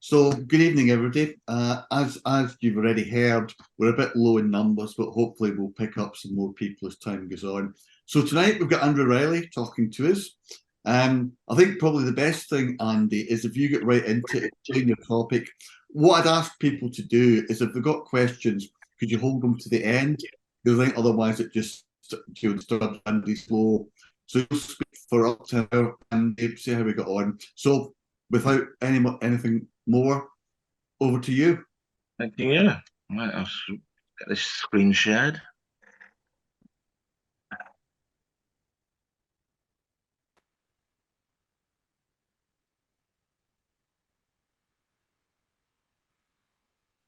So, good evening, everybody. As you've already heard, we're a bit low in numbers, but hopefully we'll pick up some more people as time goes on. So tonight we've got Andrew Reilly talking to us. I think probably the best thing, Andy, is if you get right into explain your topic. What I'd ask people to do is if they've got questions, could you hold them to the end? Because I think otherwise it just disturbs Andy's flow. So you'll speak for up to an hour and see how we got on. So without anything more, over to you. Thank you. Yeah. Right, I'll get this screen shared.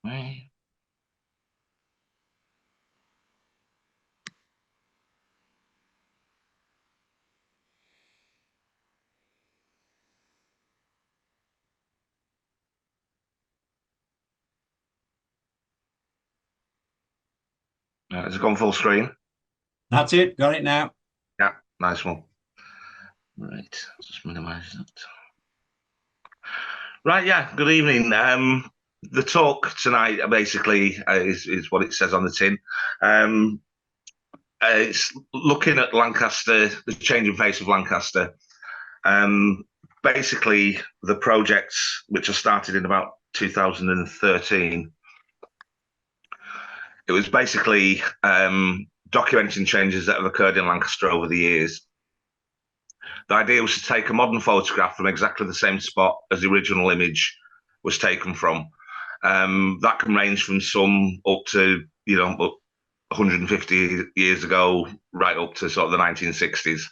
Right. Has it gone full screen? That's it. Got it now. Yeah, nice one. Right, just minimize that. Right, yeah, good evening. The talk tonight basically is what it says on the tin. It's looking at Lancaster, the changing face of Lancaster. Basically, the projects which I started in about 2013. It was basically documenting changes that have occurred in Lancaster over the years. The idea was to take a modern photograph from exactly the same spot as the original image was taken from. That can range from some up to, 150 years ago, right up to sort of the 1960s.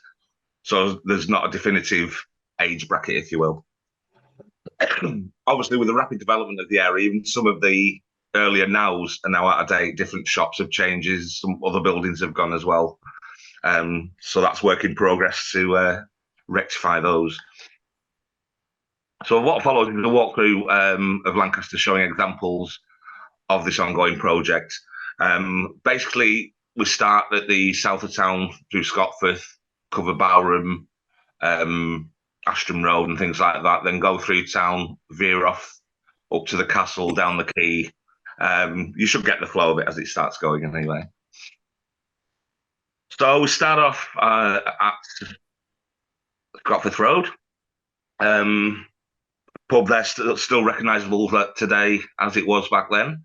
So there's not a definitive age bracket, if you will. Obviously, with the rapid development of the area, even some of the earlier nows are now out of date. Different shops have changed. Some other buildings have gone as well. So that's work in progress to rectify those. So what follows is a walkthrough of Lancaster showing examples of this ongoing project. Basically, we start at the south of town through Scotforth, cover Bowram, Ashton Road and things like that, then go through town, veer off up to the castle, down the quay. You should get the flow of it as it starts going anyway. So we start off at Scotforth Road. Pub there still recognisable today as it was back then,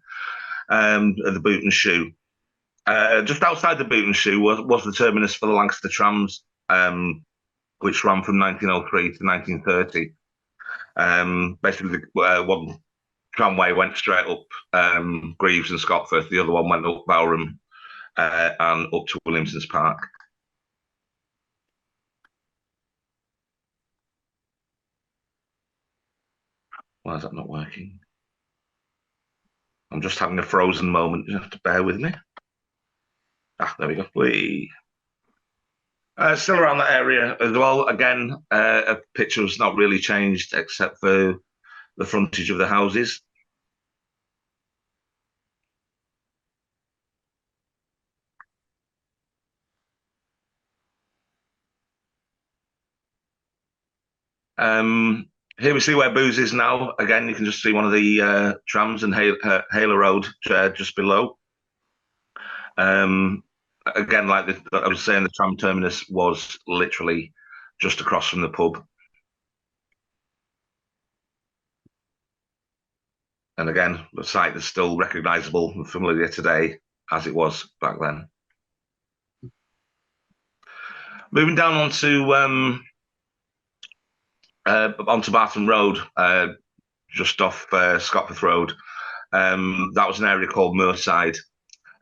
at the Boot and Shoe. Just outside the Boot and Shoe was the terminus for the Lancaster trams, which ran from 1903 to 1930. Basically, one tramway went straight up Greaves and Scotforth, the other one went up Bowram and up to Williamson's Park. Why is that not working? I'm just having a frozen moment. You have to bear with me. There we go. Still around that area as well. Again, a picture's not really changed except for the frontage of the houses. Here we see where Booze is now. Again, you can just see one of the trams and Haler Road just below. Again, like I was saying, the tram terminus was literally just across from the pub. And again, the site is still recognisable and familiar today as it was back then. Moving down onto Barton Road, just off Scotforth Road. That was an area called Moorside.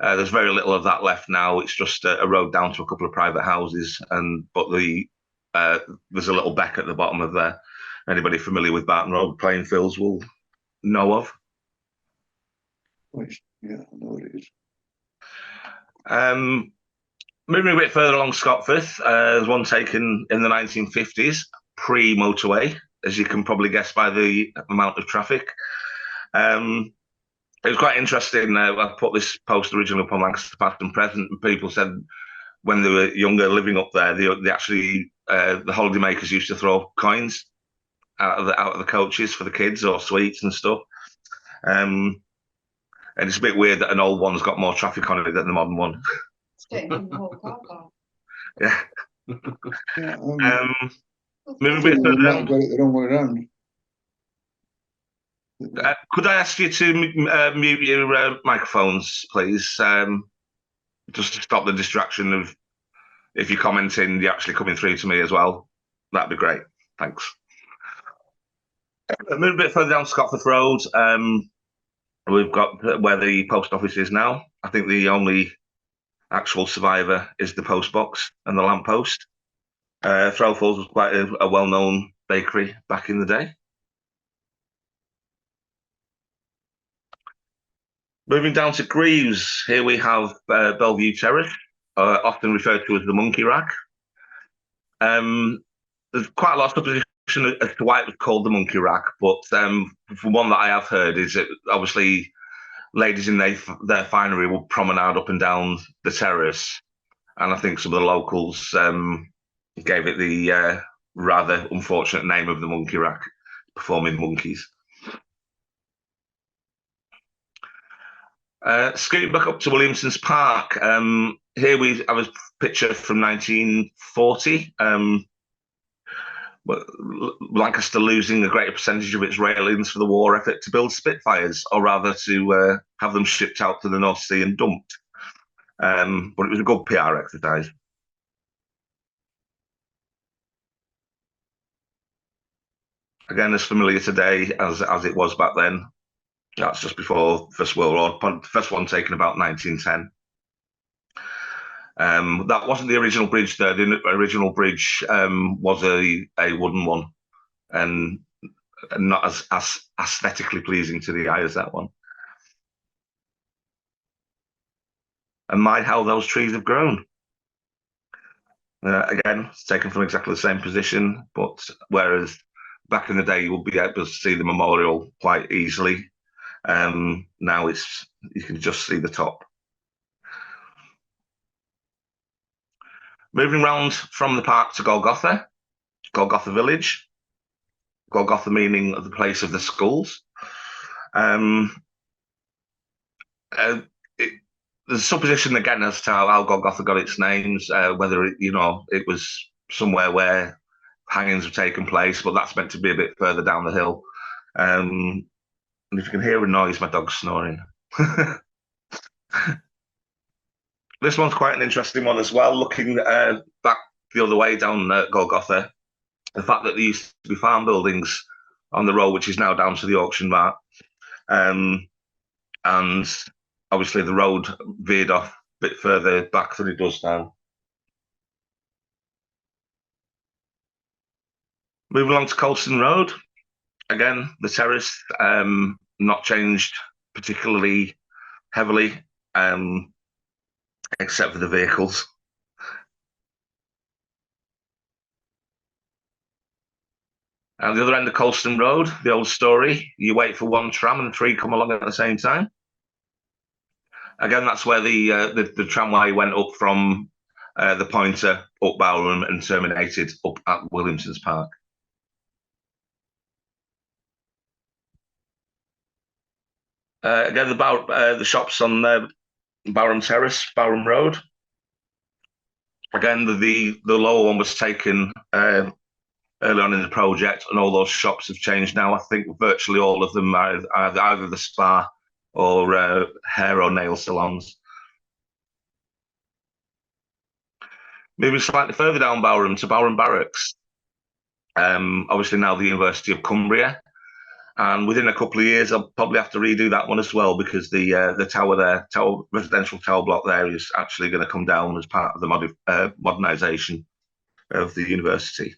There's very little of that left now. It's just a road down to a couple of private houses, but there's a little beck at the bottom of there. Anybody familiar with Barton Road playing fields will know of. Yeah, I know what it is. Moving a bit further along Scotforth, there's one taken in the 1950s, pre-motorway, as you can probably guess by the amount of traffic. It was quite interesting. I put this post originally up on Lancaster Past and Present, and people said when they were younger living up there, they actually, the holidaymakers used to throw coins out of the coaches for the kids or suites and stuff. And it's a bit weird that an old one's got more traffic on it than the modern one. It's getting in the whole car park. Yeah. Yeah, Moving a they bit further might down. have got it the wrong way around. Could I ask you to mute your microphones, please? Just to stop the distraction of, if you're commenting, you're actually coming through to me as well. That'd be great. Thanks. Move a bit further down Scotford Road. We've got where the post office is now. I think the only actual survivor is the post box and the lamp post. Throwfalls was quite a well-known bakery back in the day. Moving down to Greaves, here we have Bellevue Terrace, often referred to as the Monkey Rack. There's quite a lot of supposition as to why it was called the Monkey Rack, but from one that I have heard is that obviously ladies in their finery will promenade up and down the terrace, and I think some of the locals gave it the rather unfortunate name of the Monkey Rack, performing monkeys. Scooting back up to Williamson's Park, here we have a picture from 1940. Lancaster losing a greater percentage of its railings for the war effort to build Spitfires, or rather to have them shipped out to the North Sea and dumped. But it was a good PR exercise. Again, as familiar today as it was back then. That's just before First World War. The first one taken about 1910. That wasn't the original bridge there. The original bridge was a wooden one, and not as aesthetically pleasing to the eye as that one. And my, how those trees have grown. Again, it's taken from exactly the same position, but whereas back in the day you would be able to see the memorial quite easily, now you can just see the top. Moving round from the park to Golgotha Village. Golgotha meaning the place of the skulls. There's supposition again as to how Golgotha got its names, whether it was somewhere where hangings have taken place, but that's meant to be a bit further down the hill. And if you can hear a noise, my dog's snoring. This one's quite an interesting one as well, looking back the other way down Golgotha. The fact that there used to be farm buildings on the road, which is now down to the auction mart. And obviously the road veered off a bit further back than it does now. Moving along to Colston Road. Again, the terrace, not changed particularly heavily, except for the vehicles. At the other end of Colston Road, the old story, you wait for one tram and three come along at the same time. Again, that's where the tramway went up from the Pointer up Bowerham and terminated up at Williamson's Park. Again, the shops on Bowerham Terrace, Bowerham Road. Again, the lower one was taken early on in the project, and all those shops have changed now. I think virtually all of them are either the spa or hair or nail salons. Moving slightly further down Bowerham to Bowerham Barracks. Obviously now the University of Cumbria. And within a couple of years, I'll probably have to redo that one as well, because the tower there, residential tower block there, is actually going to come down as part of the modernisation of the university.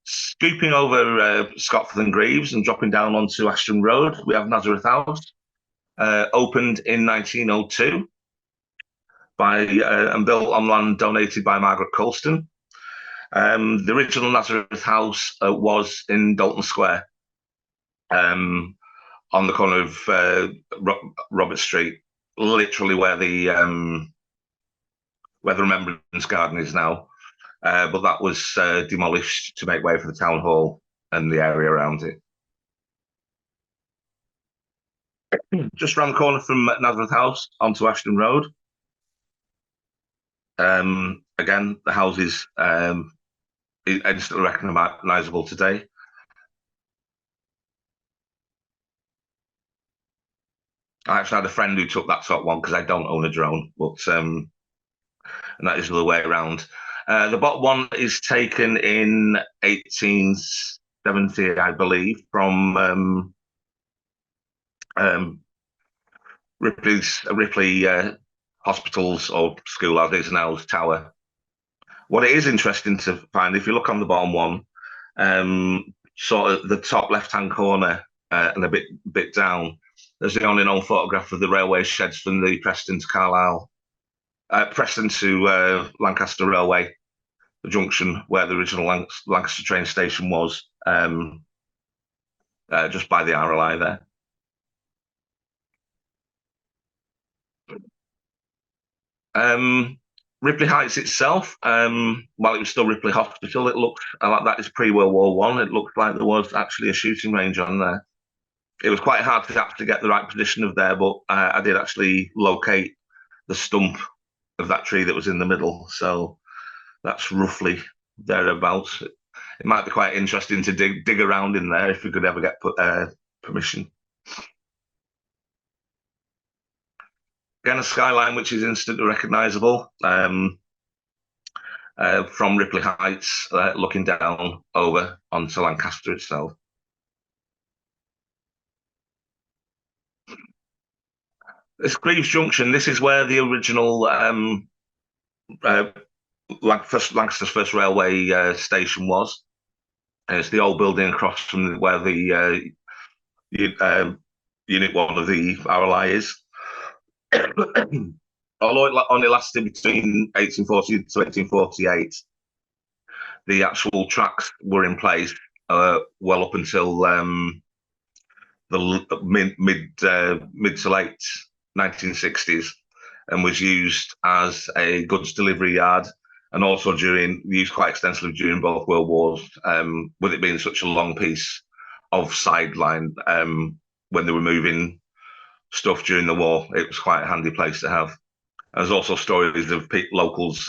Scooping over Scotford and Greaves and dropping down onto Ashton Road, we have Nazareth House, opened in 1902 and built on land donated by Margaret Colston. The original Nazareth House was in Dalton Square, on the corner of Robert Street, literally where the where the Remembrance Garden is now. But that was demolished to make way for the town hall and the area around it. Just round the corner from Nazareth House onto Ashton Road. Again, the houses instantly recognisable today. I actually had a friend who took that top one because I don't own a drone, but and that is the other way around. The bottom one is taken in 1870, I believe, from Ripley Hospitals or School, as it is now, Tower. What it is interesting to find, if you look on the bottom one, sort of the top left-hand corner and a bit down, there's the only known photograph of the railway sheds from the Preston to Carlisle, Preston to Lancaster Railway, the junction where the original Lancaster train station was, just by the RLI there. Ripley Heights itself, while it was still Ripley Hospital, it looked like that is pre-World War One. It looked like there was actually a shooting range on there. It was quite hard to actually get the right position of there, but I did actually locate the stump of that tree that was in the middle. So that's roughly thereabouts. It might be quite interesting to dig around in there if we could ever get permission. Again, a skyline which is instantly recognisable from Ripley Heights, looking down over onto Lancaster itself. This Greaves Junction, this is where the original Lancaster's first railway station was. And it's the old building across from where the Unit 1 of the RLI is. Although it only lasted between 1840 to 1848, the actual tracks were in place well up until the mid to late 1960s, and was used as a goods delivery yard, and also used quite extensively during both World Wars, with it being such a long piece of sideline when they were moving stuff during the war. It was quite a handy place to have. There's also stories of locals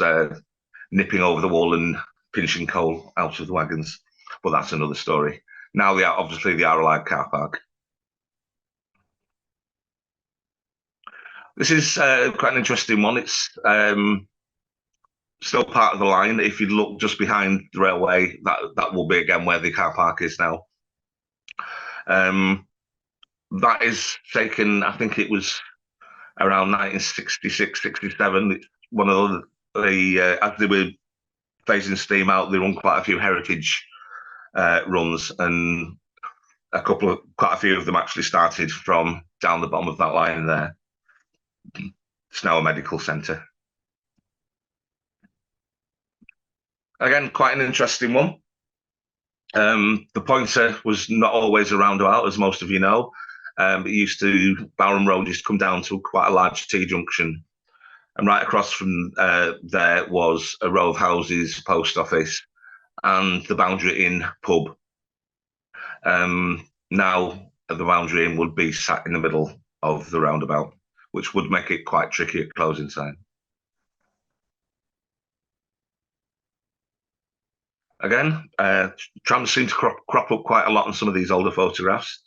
nipping over the wall and pinching coal out of the wagons, but that's another story. Now, obviously the RLI car park. This is quite an interesting one. It's still part of the line. If you look just behind the railway, that will be again where the car park is now. That is taken, I think it was around 1966, 67. It's one of the as they were phasing steam out, they run quite a few heritage runs, and quite a few of them actually started from down the bottom of that line there. It's now a medical centre. Again, quite an interesting one. The pointer was not always a roundabout, as most of you know. Barham Road used to come down to quite a large T-junction. And right across from there was a row of houses, post office, and the Boundary Inn pub. Now, the Boundary Inn would be sat in the middle of the roundabout, which would make it quite tricky at closing time. Again, trams seem to crop up quite a lot on some of these older photographs.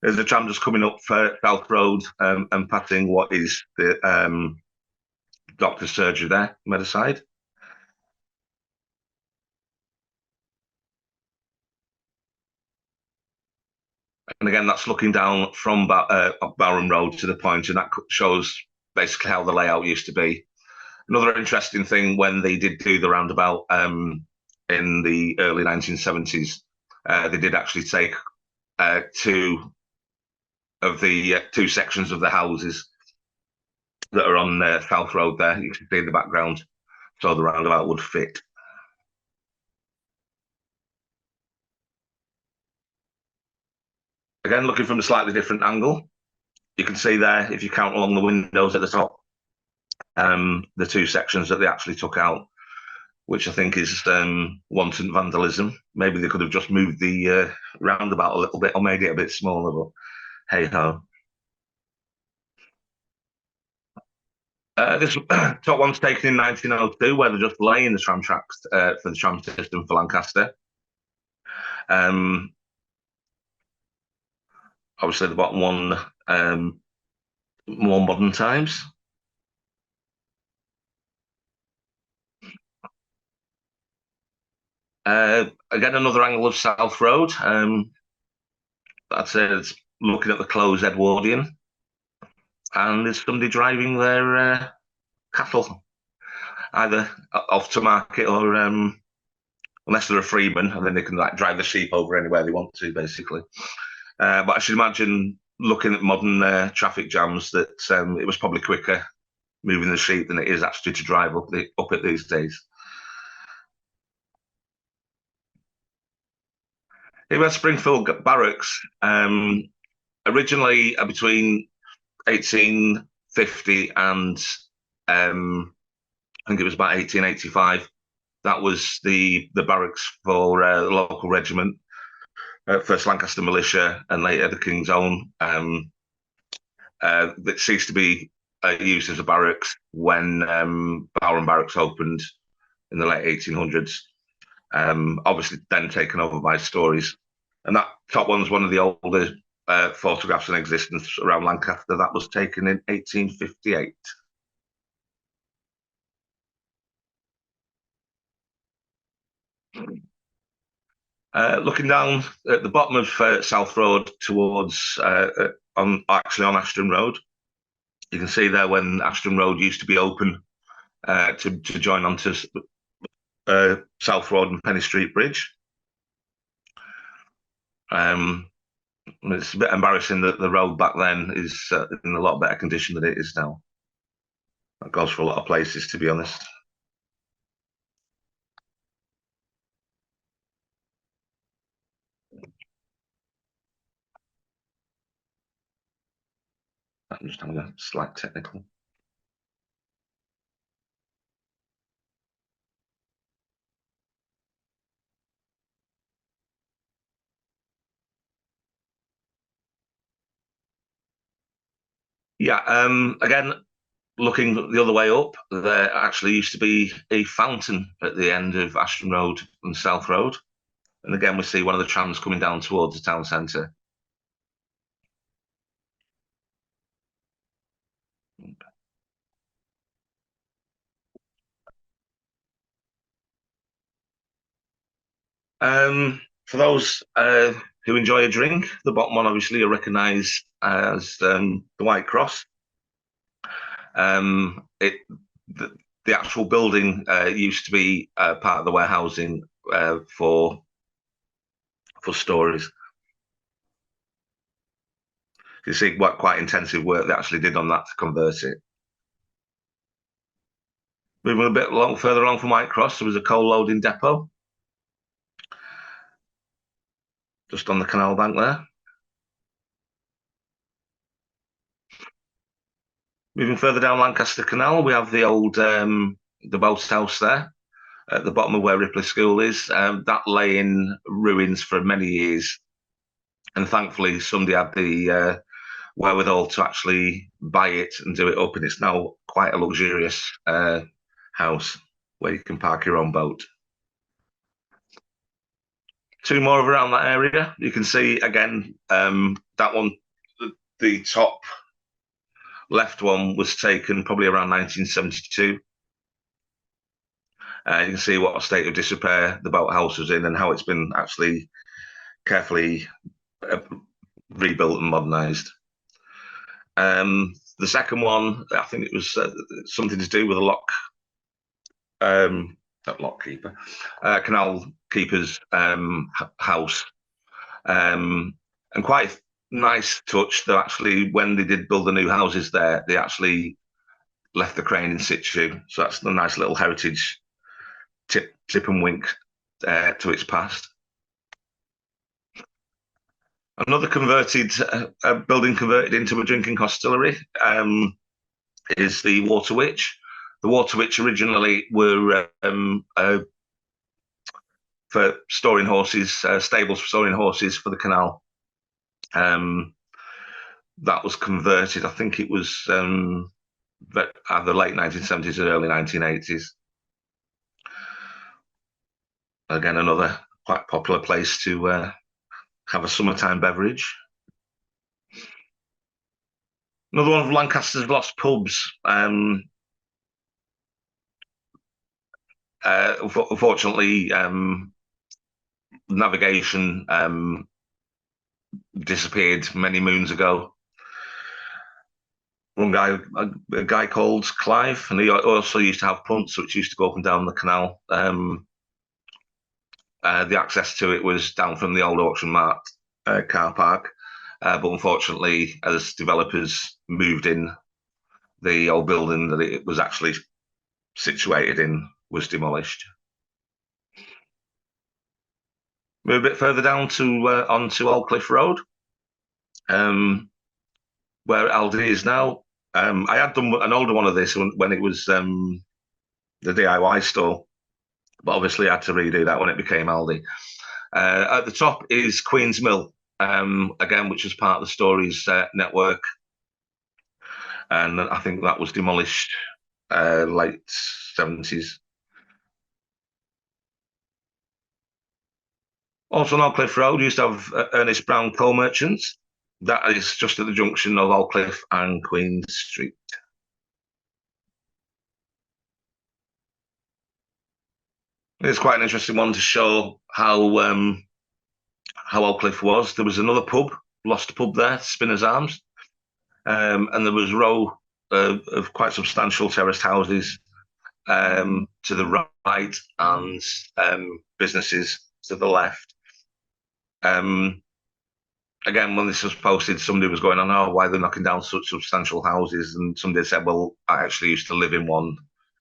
There's a tram just coming up South Road and passing what is the doctor's surgery there, on the other side. And again, that's looking down from Barham Road to the point, and that shows basically how the layout used to be. Another interesting thing, when they did do the roundabout in the early 1970s, they did actually take two sections of the houses that are on South Road there. You can see in the background, so the roundabout would fit. Again, looking from a slightly different angle, you can see there, if you count along the windows at the top, the two sections that they actually took out, which I think is wanton vandalism. Maybe they could have just moved the roundabout a little bit or made it a bit smaller, but hey ho. This top one's taken in 1902, where they're just laying the tram tracks for the tram system for Lancaster. Obviously, the bottom one, more modern times. Again, another angle of South Road. I'd say it's looking at the closed Edwardian, and there's somebody driving their cattle, either off to market or unless they're a freeman, and then they can like drive the sheep over anywhere they want to, basically. But I should imagine, looking at modern traffic jams, that it was probably quicker moving the sheep than it is actually to drive up it these days. Here at Springfield Barracks, originally between 1850 and I think it was about 1885. That was the barracks for the local regiment, first Lancaster Militia and later the King's Own. That ceased to be used as a barracks when Bowron Barracks opened in the late 1800s. Obviously then taken over by Stories. And that top one's one of the older photographs in existence around Lancaster. That was taken in 1858. Looking down at the bottom of South Road towards, on Ashton Road, you can see there when Ashton Road used to be open to join onto South Road and Penny Street Bridge. It's a bit embarrassing that the road back then is in a lot better condition than it is now. That goes for a lot of places, to be honest. I'm just having a slight technical. Yeah, again, looking the other way up, there actually used to be a fountain at the end of Ashton Road and South Road. And again, we see one of the trams coming down towards the town centre. For those who enjoy a drink, the bottom one obviously you recognise as the White Cross. The actual building used to be part of the warehousing for Stories. You see what quite intensive work they actually did on that to convert it. Moving a bit further along from White Cross, there was a coal loading depot just on the canal bank there. Moving further down Lancaster Canal, we have the old the boathouse there at the bottom of where Ripley School is. That lay in ruins for many years, and thankfully somebody had the wherewithal to actually buy it and do it up, and it's now quite a luxurious house where you can park your own boat. Two more around that area. You can see again that one, the top left one was taken probably around 1972. You can see what a state of disrepair the boathouse was in and how it's been actually carefully rebuilt and modernised. The second one, I think it was something to do with a canal keeper's house, and quite nice touch. Though actually, when they did build the new houses there, they actually left the crane in situ. So that's a nice little heritage tip and wink to its past. Another converted building converted into a drinking hostelry. is the Water Witch. The Water Witch originally were for storing horses, stables for storing horses for the canal. That was converted, I think it was either late 1970s or early 1980s. Again, another quite popular place to have a summertime beverage. Another one of Lancaster's lost pubs. Unfortunately, navigation disappeared many moons ago. One guy, a guy called Clive, and he also used to have punts which used to go up and down the canal. The access to it was down from the old Auction Mart car park, but unfortunately, as developers moved in, the old building that it was actually situated in was demolished. Move a bit further down to onto Old Cliff Road, where Aldi is now. I had done an older one of this when it was the DIY store, but obviously I had to redo that when it became Aldi. At the top is Queen's Mill, again, which was part of the Stories network, and I think that was demolished late 70s. Also on Old Cliff Road, used to have Ernest Brown Coal Merchants. That is just at the junction of Old Cliff and Queen Street. It's quite an interesting one to show how Old Cliff was. There was another pub, lost pub there, Spinner's Arms, and there was a row of quite substantial terraced houses to the right and businesses to the left. Again, when this was posted, somebody was going on, oh, why they're knocking down such substantial houses? And somebody said, well, I actually used to live in one,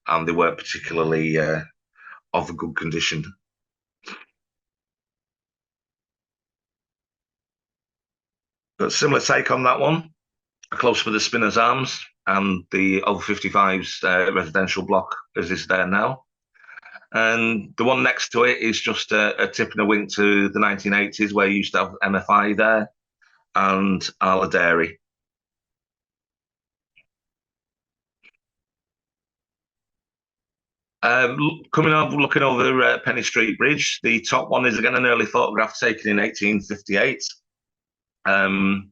and they weren't particularly of a good condition. But similar take on that one, close to the Spinner's Arms and the over 55s residential block as is there now. And the one next to it is just a tip and a wink to the 1980s, where you used to have MFI there and Arla Dairy. Coming over, looking over Penny Street Bridge, the top one is again an early photograph taken in 1858. And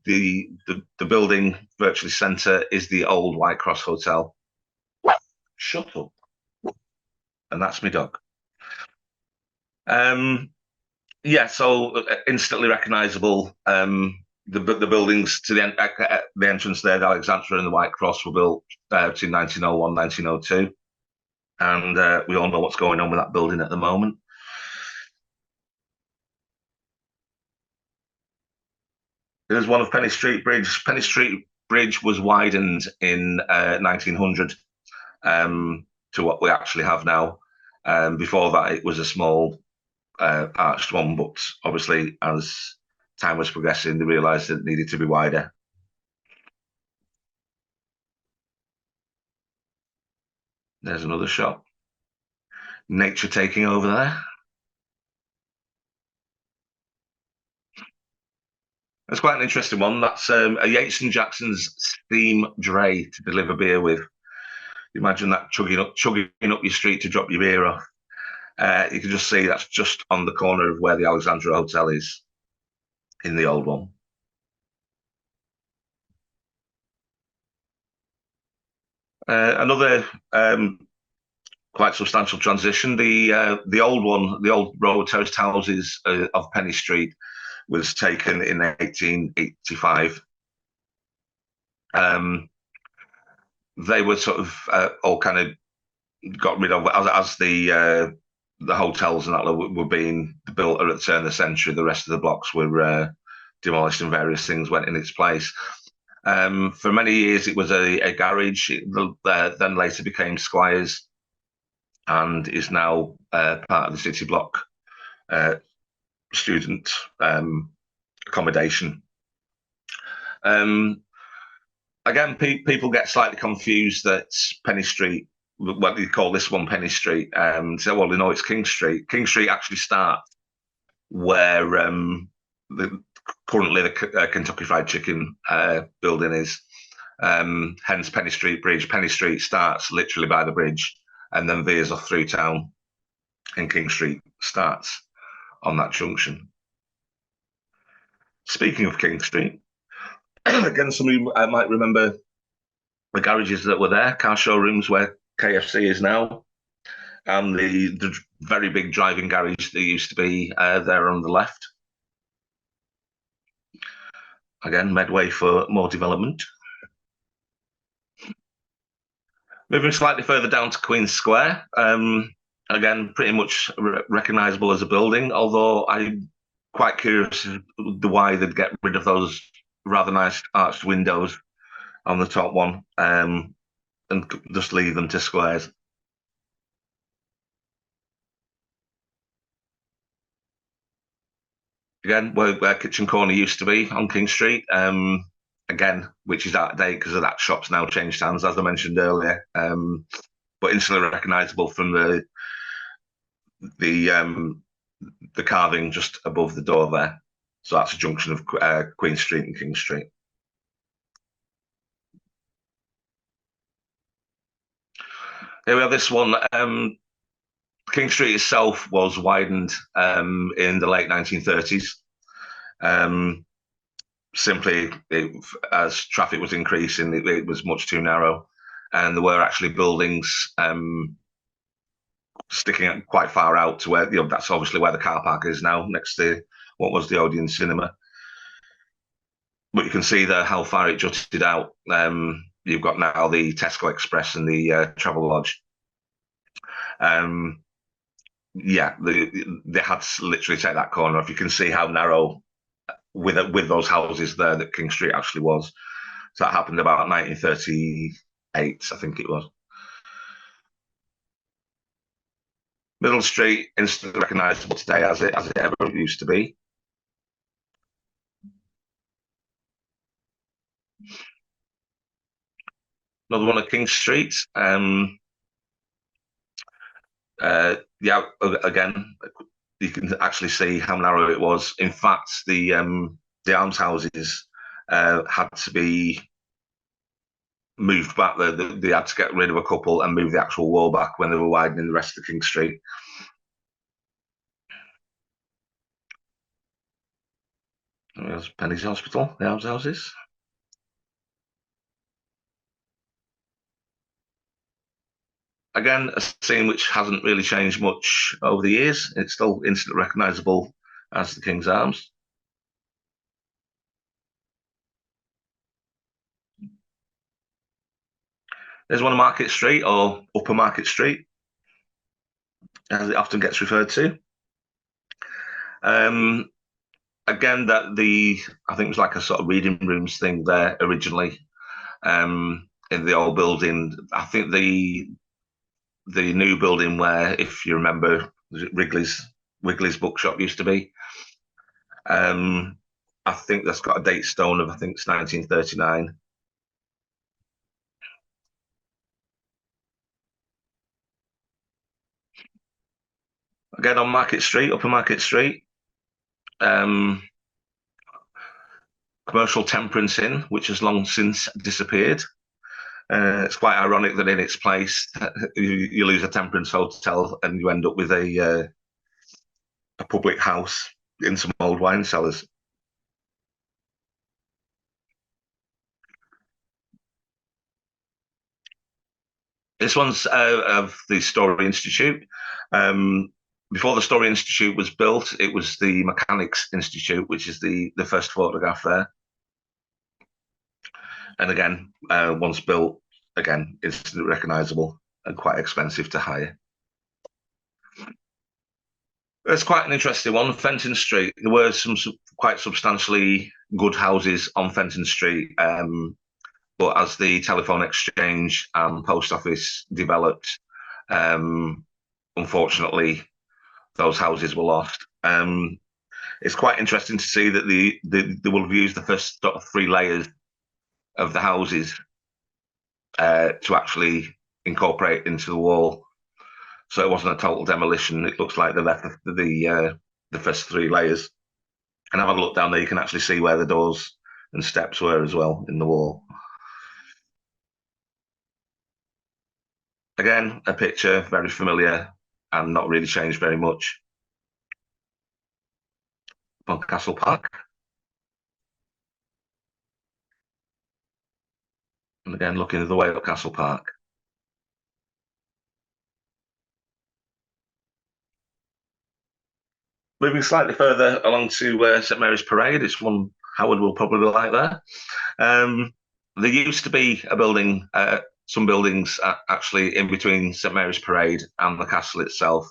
the building virtually centre is the old White Cross Hotel. Shut up. And that's my dog. Yeah, so instantly recognisable. The buildings to the entrance there, the Alexandra and the White Cross, were built between 1901 1902. And we all know what's going on with that building at the moment. There's one of Penny Street Bridge. Penny Street Bridge was widened in 1900 to what we actually have now. Before that, it was a small arched one, but obviously, as time was progressing, they realised it needed to be wider. There's another shop. Nature taking over there. That's quite an interesting one. That's a Yates and Jackson's steam dray to deliver beer with. Imagine that chugging up your street to drop your beer off. You can just see that's just on the corner of where the Alexandra Hotel is in the old one. Another quite substantial transition. The old one, the old row of terraced houses of Penny Street, was taken in 1885. They were sort of all kind of got rid of as the hotels and that were being built at the turn of the century. The rest of the blocks were demolished and various things went in its place. For many years, it was a garage. It then later became Squires and is now part of the city block student accommodation. again, people get slightly confused that Penny Street, what do you call this one Penny Street? So, well, no, it's King Street. King Street actually starts where currently the Kentucky Fried Chicken building is. Hence Penny Street Bridge. Penny Street starts literally by the bridge and then veers off through town, and King Street starts on that junction. Speaking of King Street, again, some of you might remember the garages that were there, car showrooms where KFC is now, and the very big driving garage that used to be there on the left. Again, Medway for more development. Moving slightly further down to Queen's Square, again, pretty much recognisable as a building, although I'm quite curious why they'd get rid of those rather nice arched windows on the top one and just leave them to squares. Again, where Kitchen Corner used to be on King Street, again, which is out of date because of that shop's now changed hands, as I mentioned earlier, but instantly recognisable from the carving just above the door there. So that's a junction of Queen Street and King Street. Here we have this one. King Street itself was widened in the late 1930s. Simply, as traffic was increasing, it was much too narrow, and there were actually buildings sticking quite far out to where, that's obviously where the car park is now, next to what was the Odeon Cinema. But you can see there how far it jutted out. You've got now the Tesco Express and the Travel Lodge. Yeah, they had to literally take that corner off. You can see how narrow with those houses there that King Street actually was. So that happened about 1938, I think it was. Middle Street, instantly recognisable today as it ever used to be. Another one at King Street. Yeah, again, you can actually see how narrow it was. In fact, the almshouses had to be moved back. They had to get rid of a couple and move the actual wall back when they were widening the rest of King Street. There's Penny's Hospital, the almshouses. Again, a scene which hasn't really changed much over the years. It's still instantly recognisable as the King's Arms. There's one on Market Street, or Upper Market Street, as it often gets referred to. Again, I think it was like a sort of reading rooms thing there originally in the old building. I think the new building where, if you remember, Wrigley's bookshop used to be. I think that's got a date stone of, I think it's 1939. Again, on Market Street, Upper Market Street, Commercial Temperance Inn, which has long since disappeared. It's quite ironic that in its place, you lose a temperance hotel and you end up with a public house in some old wine cellars. This one's of the Story Institute. Before the Story Institute was built, it was the Mechanics Institute, which is the first photograph there. And again, once built, again, instantly recognisable and quite expensive to hire. It's quite an interesting one. Fenton Street. There were some quite substantially good houses on Fenton Street, but as the telephone exchange and post office developed, unfortunately, those houses were lost. It's quite interesting to see that they will have used the first 3 layers of the houses to actually incorporate into the wall. So it wasn't a total demolition. It looks like they left the first 3 layers. And having a look down there, you can actually see where the doors and steps were as well in the wall. Again, a picture, very familiar and not really changed very much. On Castle Park. And again, looking the way up Castle Park. Moving slightly further along to St Mary's Parade, it's one Howard will probably like there. There used to be a building, some buildings actually in between St Mary's Parade and the castle itself.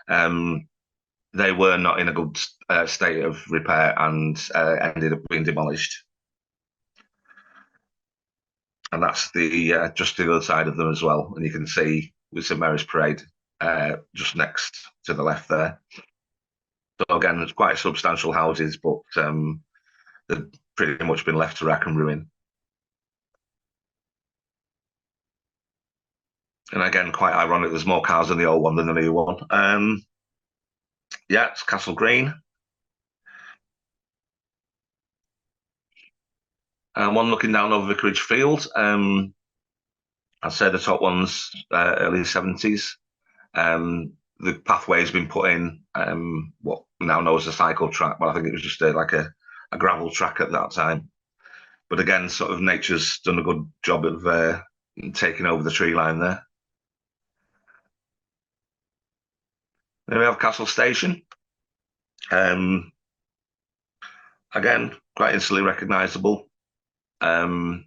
They were not in a good state of repair and ended up being demolished. And that's the just to the other side of them as well. And you can see with St Mary's Parade just next to the left there. So again, it's quite substantial houses, but they've pretty much been left to rack and ruin. And again, quite ironic, there's more cars in the old one than the new one. Yeah, it's Castle Green. And one looking down over Vicarage Field. I'd say the top one's early 70s. The pathway's been put in what we now know as a cycle track, but I think it was just like a gravel track at that time. But again, sort of nature's done a good job of taking over the tree line there. Then we have Castle Station. Again, quite instantly recognisable. The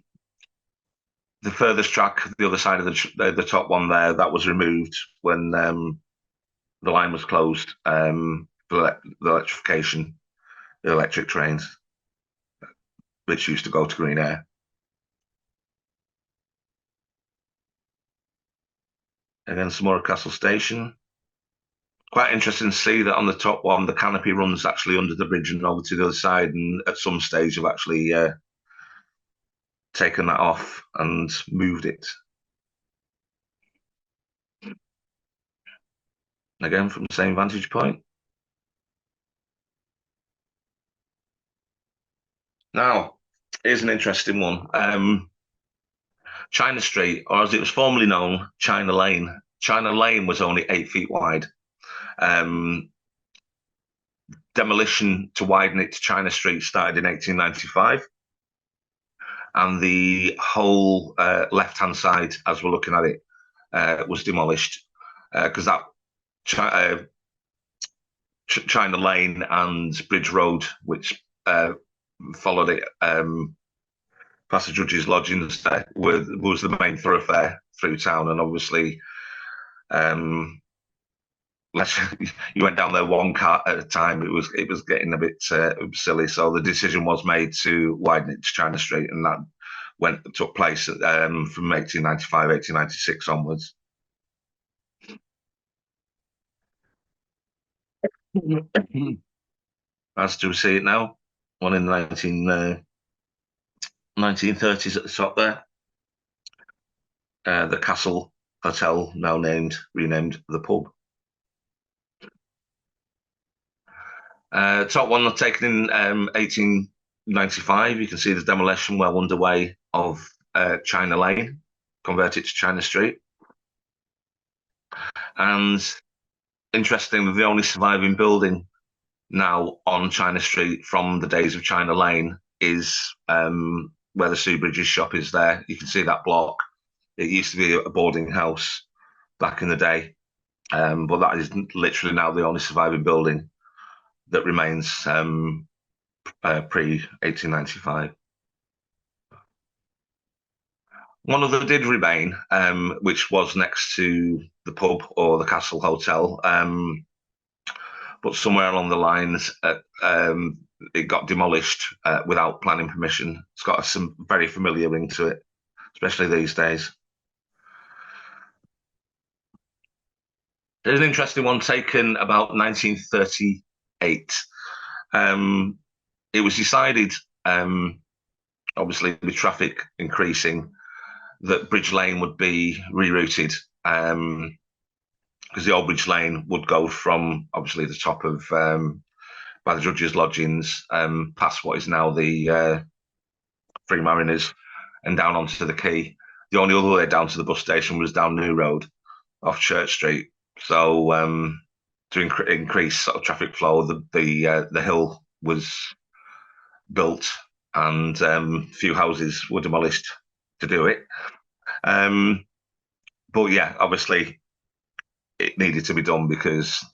furthest track, the other side of the top one there, that was removed when the line was closed for the electrification, the electric trains, which used to go to Green Air. Again, some more of Castle Station. Quite interesting to see that on the top one, the canopy runs actually under the bridge and over to the other side, and at some stage have actually taken that off and moved it. Again, from the same vantage point. Now, here's an interesting one. China Street, or as it was formerly known, China Lane. China Lane was only 8 feet wide. Demolition to widen it to China Street started in 1895. And the whole left-hand side, as we're looking at it, was demolished because that China Lane and Bridge Road, which followed it, past the Judges' Lodgings, was the main thoroughfare through town, and obviously, you went down there one car at a time. It was getting a bit silly, so the decision was made to widen it to China Street, and that took place from 1895, 1896 onwards. As do we see it now? One in the 1930s at the top there. The Castle Hotel, now renamed the Pub. Top one taken in 1895. You can see the demolition well underway of China Lane, converted to China Street. And interestingly, the only surviving building now on China Street from the days of China Lane is where the Sue Bridges shop is there. You can see that block. It used to be a boarding house back in the day, but that is literally now the only surviving building that remains pre-1895. One other did remain, which was next to the pub or the Castle Hotel, but somewhere along the lines, it got demolished without planning permission. It's got some very familiar ring to it, especially these days. There's an interesting one taken about 1938. It was decided obviously with traffic increasing, that Bridge Lane would be rerouted, because the old Bridge Lane would go from obviously the top of by the judges' lodgings, past what is now the Three Mariners, and down onto the quay. The only other way down to the bus station was down New Road off Church Street. So to increase sort of traffic flow, the hill was built, and a few houses were demolished to do it. But yeah, obviously it needed to be done because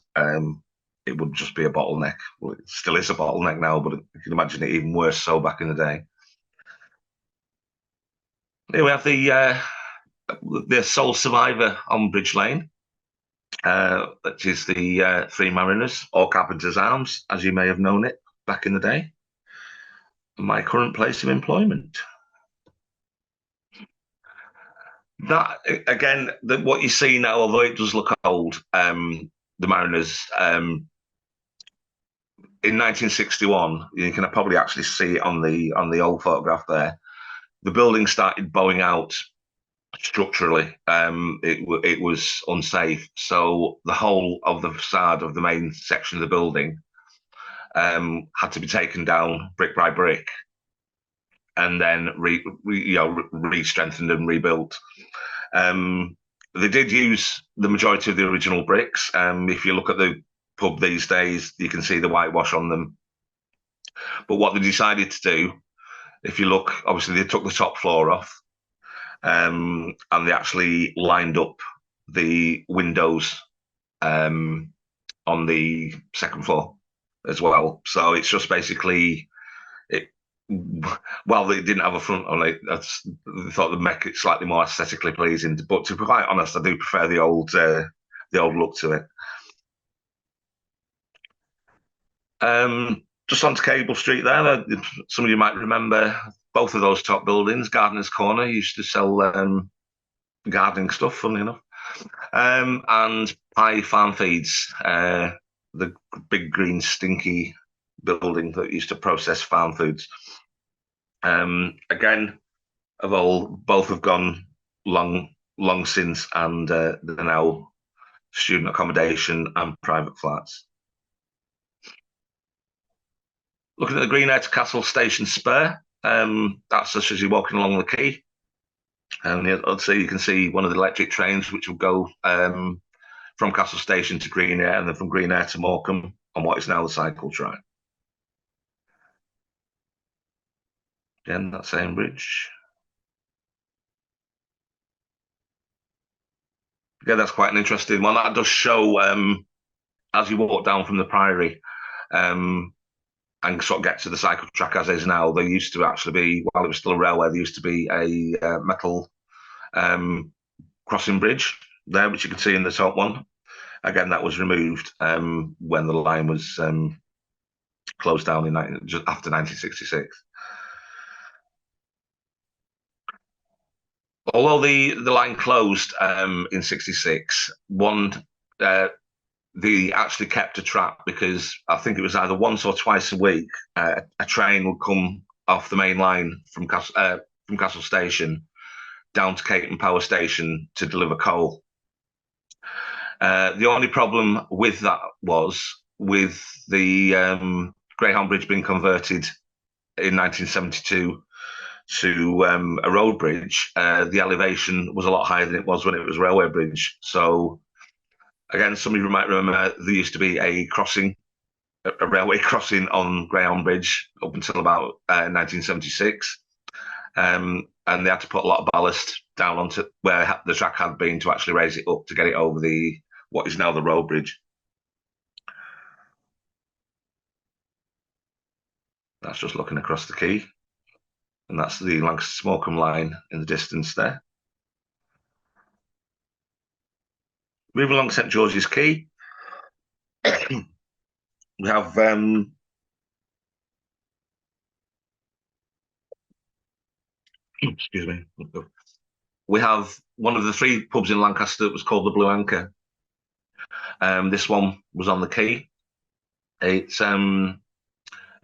it would just be a bottleneck. Well, it still is a bottleneck now, but you can imagine it even worse so back in the day. Here we have the sole survivor on Bridge Lane, which is the Three Mariners, or Carpenter's Arms, as you may have known it back in the day. My current place of employment. That again, what you see now, although it does look old, the Mariners in 1961, you can probably actually see it on the old photograph there. The building started bowing out structurally. It was unsafe, so the whole of the facade of the main section of the building had to be taken down brick by brick, and then re-strengthened and rebuilt. They did use the majority of the original bricks. If you look at the pub these days, you can see the whitewash on them. But what they decided to do, if you look, obviously they took the top floor off, and they actually lined up the windows on the second floor as well. So it's just basically it. Well, they didn't have a front on it. They thought they'd make it slightly more aesthetically pleasing. But to be quite honest, I do prefer the old look to it. Just onto Cable Street there. Some of you might remember both of those top buildings. Gardener's Corner used to sell gardening stuff, funnily enough. And Pie Farm Feeds, the big green stinky building that used to process farm foods. Again, both have gone long since, and they're now student accommodation and private flats. Looking at the Green to Castle Station Spur, that's just as you're walking along the quay. And I'd say you can see one of the electric trains which will go from Castle Station to Greenair, and then from Greenair to Morecambe on what is now the cycle track. Again, that same bridge. Yeah, that's quite an interesting one. That does show as you walk down from the Priory and sort of get to the cycle track as is now, there used to actually be, while it was still a railway, there used to be a metal crossing bridge there, which you can see in the top one. Again, that was removed when the line was closed down just after 1966. Although the line closed in '66, they actually kept a trap, because I think it was either once or twice a week a train would come off the main line from Castle Station down to Caton Power Station to deliver coal. The only problem with that was, with the Greyhound Bridge being converted in 1972 to a road bridge, the elevation was a lot higher than it was when it was a railway bridge. So again, some of you might remember there used to be a railway crossing on Greyhound Bridge up until about 1976. And they had to put a lot of ballast down onto where the track had been to actually raise it up to get it over what is now the road bridge. That's just looking across the quay. And that's the Lancaster Morecambe line in the distance there. Moving along St George's Quay, we have excuse me. We have one of the three pubs in Lancaster that was called the Blue Anchor. This one was on the quay. It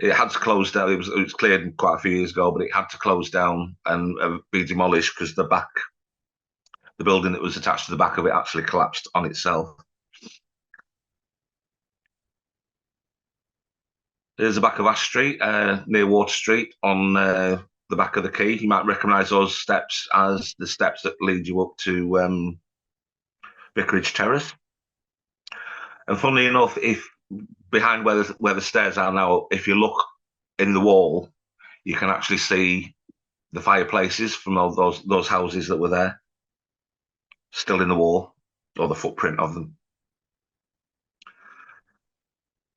it had to close down. It was cleared quite a few years ago, but it had to close down and be demolished because the building that was attached to the back of it actually collapsed on itself. Here's the back of Ash Street, near Water Street, on the back of the quay. You might recognise those steps as the steps that lead you up to Vicarage Terrace. And funnily enough, if behind where the stairs are now, if you look in the wall, you can actually see the fireplaces from all those houses that were there, still in the wall, or the footprint of them.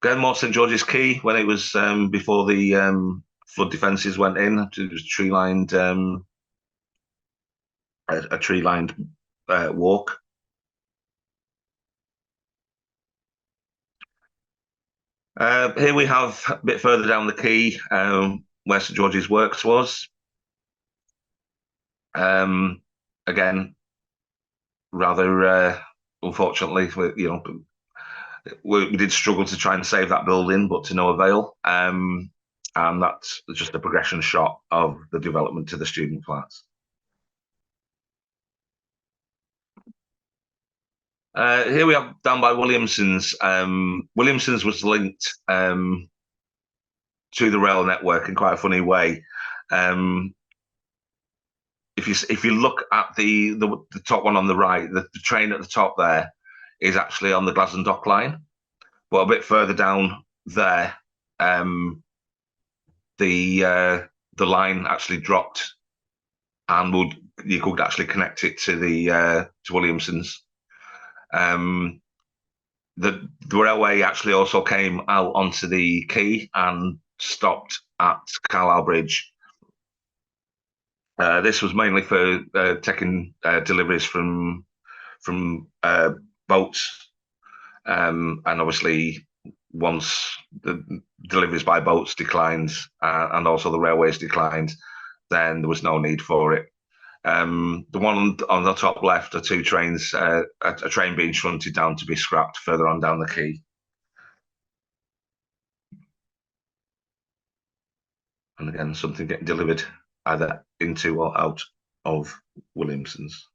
Glenmore St George's Quay, when it was before the flood defences went in, it was tree-lined, a tree-lined walk. Here we have a bit further down the quay where St George's Works was. Again, rather unfortunately, we did struggle to try and save that building, but to no avail. And that's just a progression shot of the development to the student flats. Here we have down by Williamson's. Williamson's was linked to the rail network in quite a funny way. If you look at the top one on the right, the train at the top there is actually on the Glaston Dock line, but a bit further down there, the line actually dropped, and you could actually connect it to the to Williamson's. The railway actually also came out onto the quay and stopped at Carlisle Bridge. This was mainly for taking deliveries from boats, and obviously once the deliveries by boats declined and also the railways declined, then there was no need for it. The one on the top left are two trains, a train being shunted down to be scrapped further on down the quay. And again, something getting delivered either into or out of Williamson's.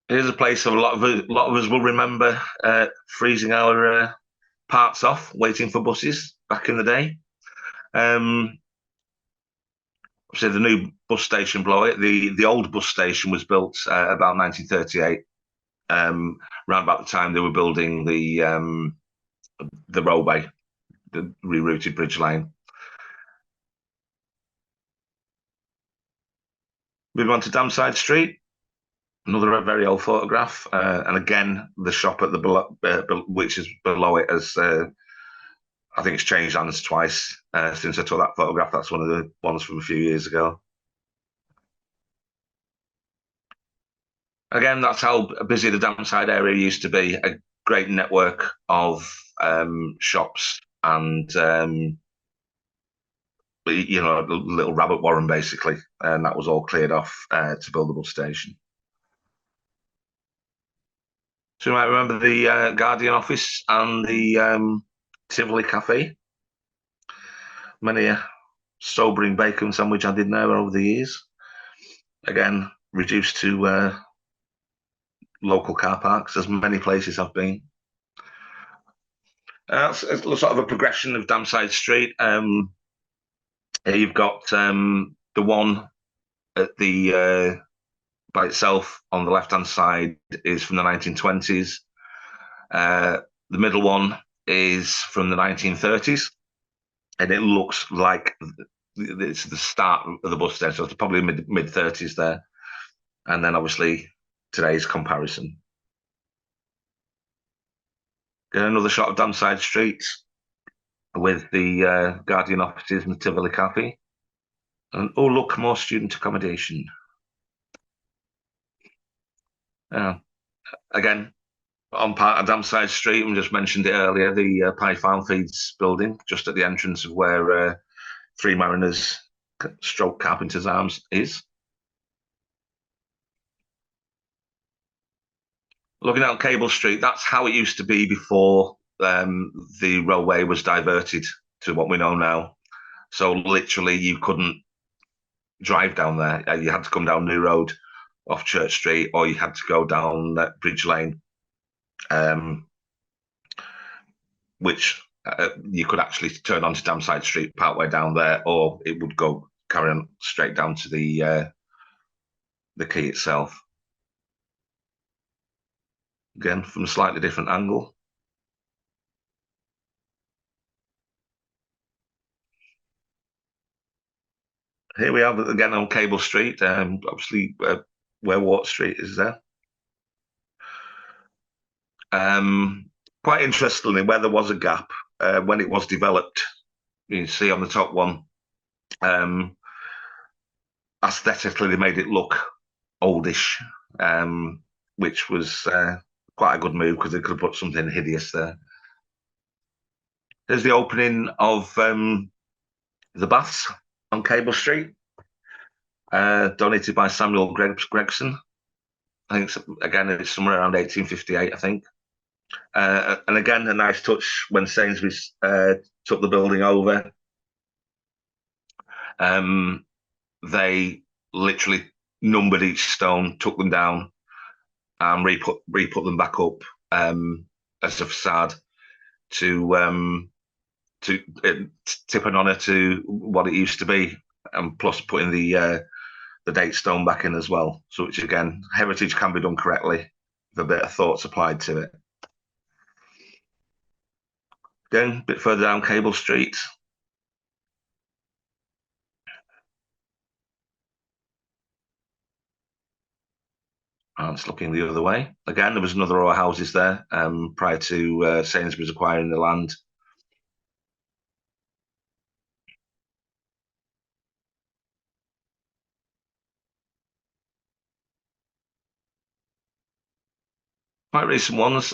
Here's a place a lot of us will remember freezing our parts off, waiting for buses back in the day. So the new bus station below it, the old bus station was built about 1938, around about the time they were building the roadway, the rerouted bridge line. Moving on to Damside Street, another very old photograph, and again the shop at the which is below it has I think it's changed hands twice since I took that photograph. That's one of the ones from a few years ago. Again, that's how busy the Damside area used to be. A great network of shops and a little rabbit warren basically, and that was all cleared off to build the bus station. So you might remember the Guardian office and the Tivoli Cafe. Many a sobering bacon sandwich I did there over the years. Again, reduced to local car parks, as many places have been. It's sort of a progression of Damside Street. Here you've got the one at the by itself on the left-hand side is from the 1920s. The middle one is from the 1930s, and it looks like it's the start of the bus station, so it's probably mid-30s there. And then obviously today's comparison. Get another shot of Damside Street with the Guardian offices and the Tivoli Cafe. And oh look, more student accommodation. Again, on part of Damside Street, we just mentioned it earlier, the Pie Farm Feeds building, just at the entrance of where Three Mariners stroke Carpenter's Arms is. Looking out Cable Street, that's how it used to be before the railway was diverted to what we know now. So literally, you couldn't drive down there. You had to come down New Road off Church Street, or you had to go down Bridge Lane, which you could actually turn onto Damside Street partway down there, or it would go carry on straight down to the quay itself. Again, from a slightly different angle. Here we are again on Cable Street, obviously where Water Street is there. Quite interestingly, where there was a gap, when it was developed, you can see on the top one, aesthetically they made it look oldish, which was quite a good move because they could have put something hideous there. There's the opening of the baths on Cable Street, donated by Samuel Gregson. I think again it's somewhere around 1858, I think. And again, a nice touch when Sainsbury's took the building over. They literally numbered each stone, took them down, and re-put them back up as a facade to tip an honour to what it used to be, and plus putting the date stone back in as well. So, which again, heritage can be done correctly with a bit of thoughts applied to it. Again, a bit further down Cable Street. And it's looking the other way. Again, there was another row of houses there prior to Sainsbury's acquiring the land. Quite recent ones.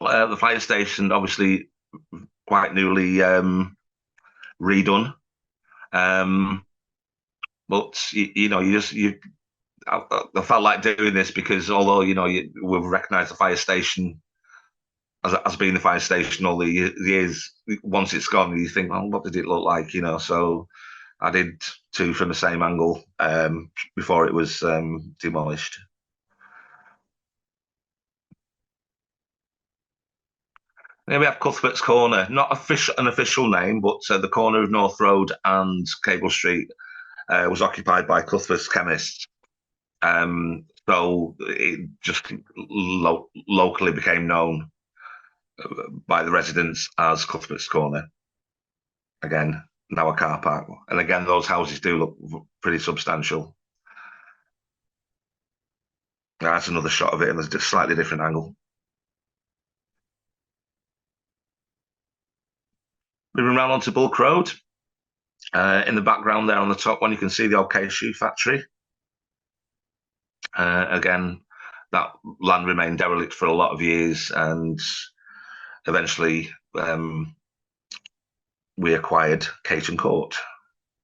The fire station, obviously, quite newly redone. But I felt like doing this because although we've recognised the fire station as being the fire station all the years, once it's gone, you think, well, what did it look like? So I did two from the same angle before it was demolished. Here we have Cuthbert's Corner, not an official name, but the corner of North Road and Cable Street was occupied by Cuthbert's chemists. So it just locally became known by the residents as Cuthbert's Corner. Again, now a car park. And again, those houses do look pretty substantial. That's another shot of it, and there's a slightly different angle. Moving around onto Bulk Road. In the background there on the top one, you can see the old shoe factory. Again, that land remained derelict for a lot of years, and eventually we acquired Caton Court,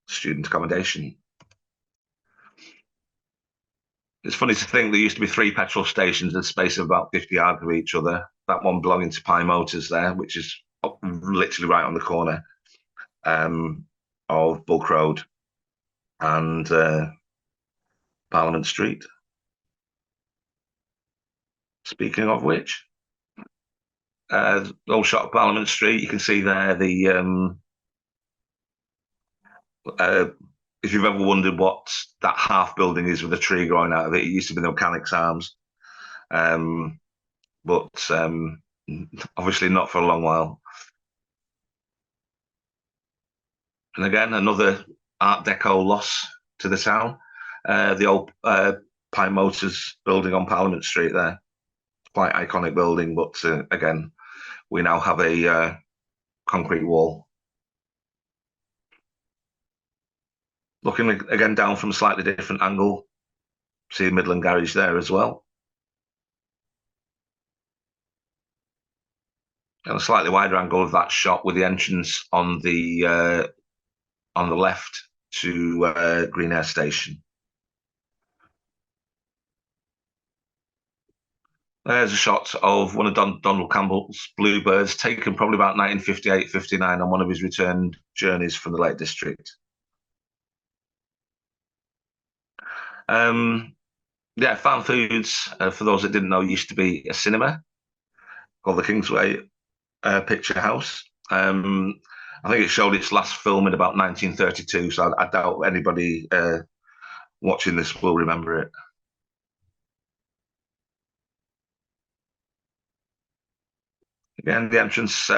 student accommodation. It's funny to think there used to be 3 petrol stations in a space of about 50 yards of each other. That one belonging to Pye Motors there, which is literally right on the corner of Bulk Road and Parliament Street. Speaking of which, old shot of Parliament Street, you can see there the if you've ever wondered what that half building is with a tree growing out of it, it used to be the Mechanics' Arms, but obviously not for a long while. And again, another Art Deco loss to the town. The old Pye Motors building on Parliament Street there. Quite iconic building, but again, we now have a concrete wall. Looking again down from a slightly different angle, see Midland Garage there as well. And a slightly wider angle of that shot with the entrance on the left to Green Air Station. There's a shot of one of Donald Campbell's Bluebirds, taken probably about 1958-59 on one of his return journeys from the Lake District. Yeah, Farm Foods, for those that didn't know, used to be a cinema called the Kingsway Picture House. I think it showed its last film in about 1932, so I doubt anybody watching this will remember it. Again, the entrance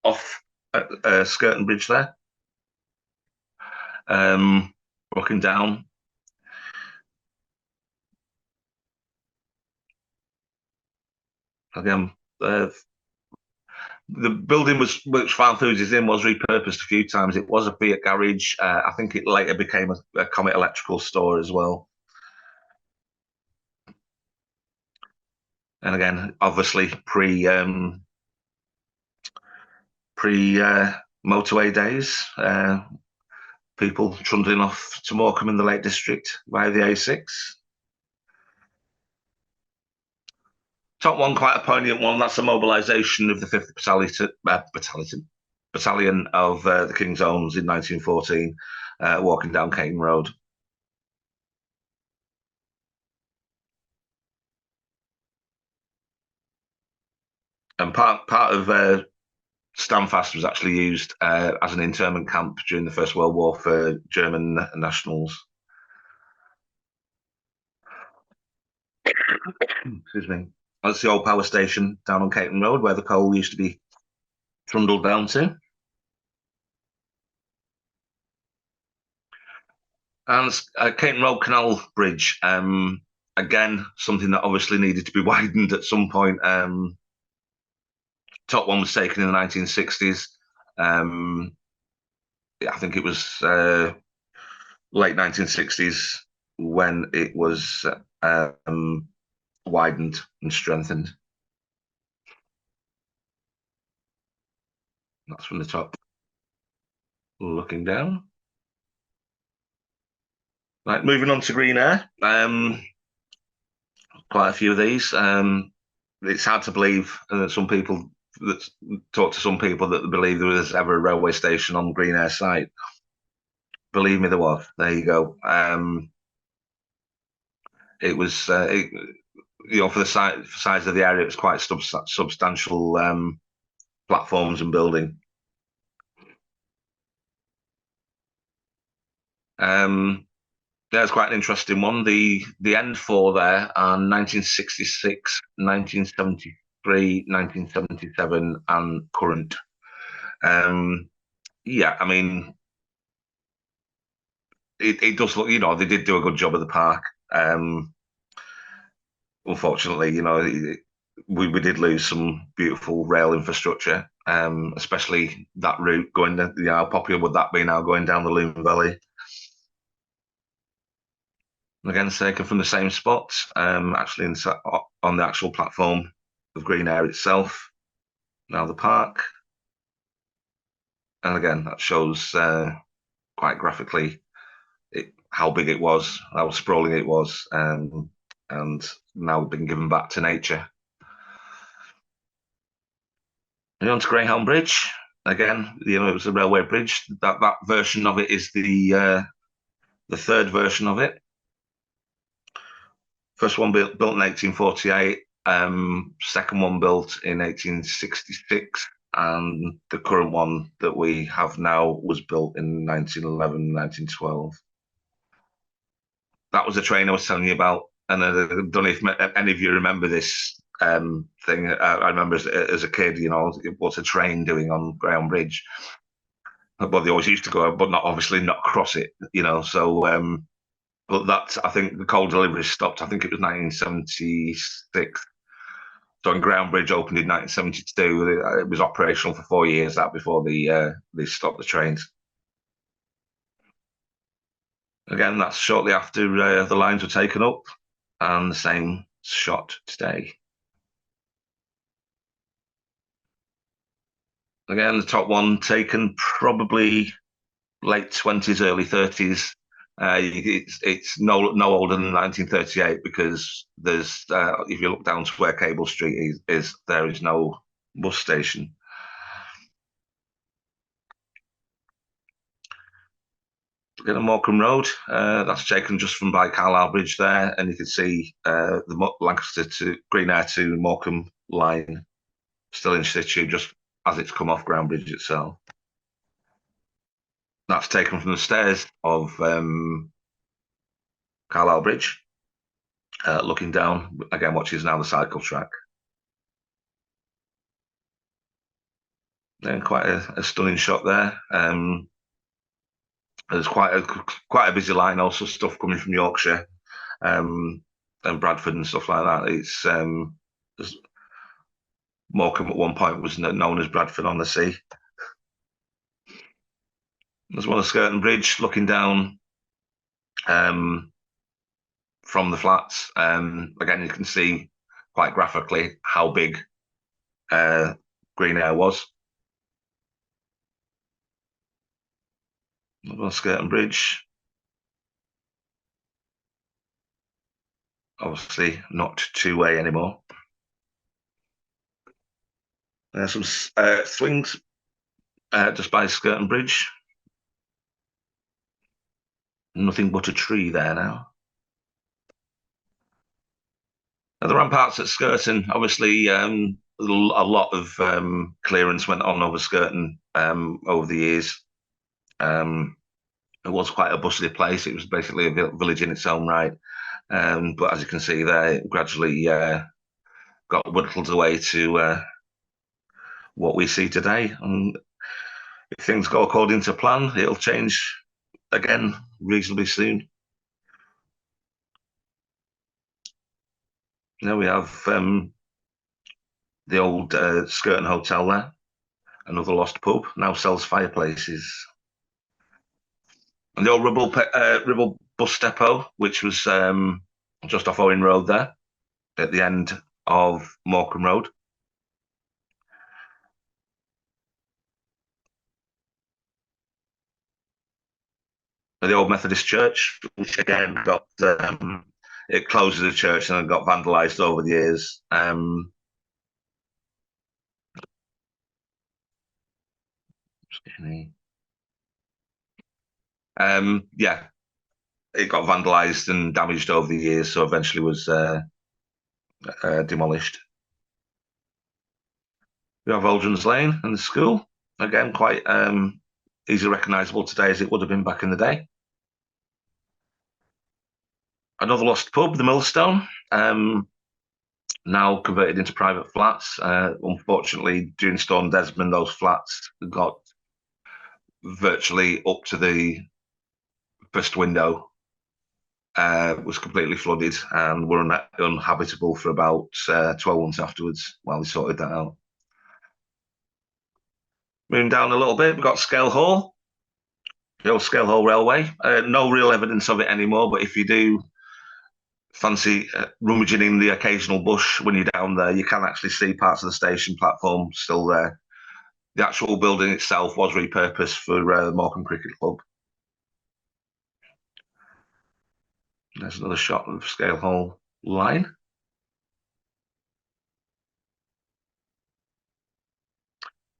off Skirton Bridge there. Walking down. Again, the building which Farm Foods is in was repurposed a few times. It was a Fiat garage. I think it later became a Comet electrical store as well. And again, obviously motorway days, people trundling off to Morecambe in the Lake District via the A6. Top one, quite a poignant one. That's the mobilisation of the 5th Battalion of the King's Own's in 1914, walking down Caton Road. And part of Standfast was actually used as an internment camp during the First World War for German nationals. Excuse me. That's the old power station down on Caton Road where the coal used to be trundled down to. And Caton Road Canal Bridge, again, something that obviously needed to be widened at some point. Top one was taken in the 1960s. I think it was late 1960s when it was widened and strengthened. That's from the top, looking down. Right, moving on to Green Air. Quite a few of these. It's hard to believe some people that talk to some people that believe there was ever a railway station on Green Air site. Believe me, there was. There you go. It was, for the size of the area, it was quite substantial platforms and building. There's quite an interesting one. The end four there are 1966, 1973, 1977, and current. Yeah, I mean, it does look, they did do a good job of the park. Unfortunately, we did lose some beautiful rail infrastructure, especially that route going, how popular would that be now going down the Loon Valley? Again, taken from the same spot, actually on the actual platform of Green Air itself. Now the park. And again, that shows quite graphically how big it was, how sprawling it was, and now been given back to nature. And on to Greyhound Bridge. Again, it was a railway bridge. That version of it is the third version of it. First one built in 1848, second one built in 1866, and the current one that we have now was built in 1911, 1912. That was the train I was telling you about, and I don't know if any of you remember this thing. I remember as a kid, what's a train doing on Greyhound Bridge? Well, they always used to go, but obviously not cross it, so... But that, I think the coal delivery stopped, I think it was 1976. So when Greyhound Bridge opened in 1972, it was operational for 4 years before they stopped the trains. Again, that's shortly after the lines were taken up, and the same shot today. Again, the top one taken probably late 20s, early 30s. It's no older than 1938 because there's if you look down to where Cable Street is there is no bus station. Get a Morecambe Road, that's taken just from by Carlisle Bridge there, and you can see the Lancaster to Greenair to Morecambe line still in situ just as it's come off Ground Bridge itself. That's taken from the stairs of Carlisle Bridge, looking down again, which is now the cycle track. And quite a stunning shot there. There's quite a busy line, also stuff coming from Yorkshire and Bradford and stuff like that. It's Morecambe at one point was known as Bradford on the Sea. There's one of Skirton Bridge looking down from the flats. Again, you can see quite graphically how big Greenair was. Another Skirton Bridge. Obviously not two-way anymore. There's some swings just by Skirton Bridge. Nothing but a tree there now. Now, the ramparts at Skirton, obviously a lot of clearance went on over Skirton over the years. It was quite a bustly place. It was basically a village in its own right. But as you can see there, it gradually got whittled away to what we see today. And if things go according to plan, it'll change again reasonably soon. Now we have the old Skirton Hotel there, another lost pub, now sells fireplaces. And the old Ribble bus depot, which was just off Owen Road there, at the end of Morecambe Road. The old Methodist church, which again got it closed as a church and got vandalised over the years. Yeah, it got vandalised and damaged over the years, so eventually was demolished. We have Aldrin's Lane and the school, again quite easily recognisable today as it would have been back in the day. Another lost pub, the Millstone, now converted into private flats. Unfortunately, during Storm Desmond, those flats got virtually up to the first window, was completely flooded and were uninhabitable for about 12 months afterwards while they sorted that out. Moving down a little bit, we've got Scale Hall, the old Scale Hall Railway. No real evidence of it anymore, but if you do fancy rummaging in the occasional bush when you're down there, you can actually see parts of the station platform still there. The actual building itself was repurposed for the Morecambe Cricket Club. There's another shot of Scale Hall line.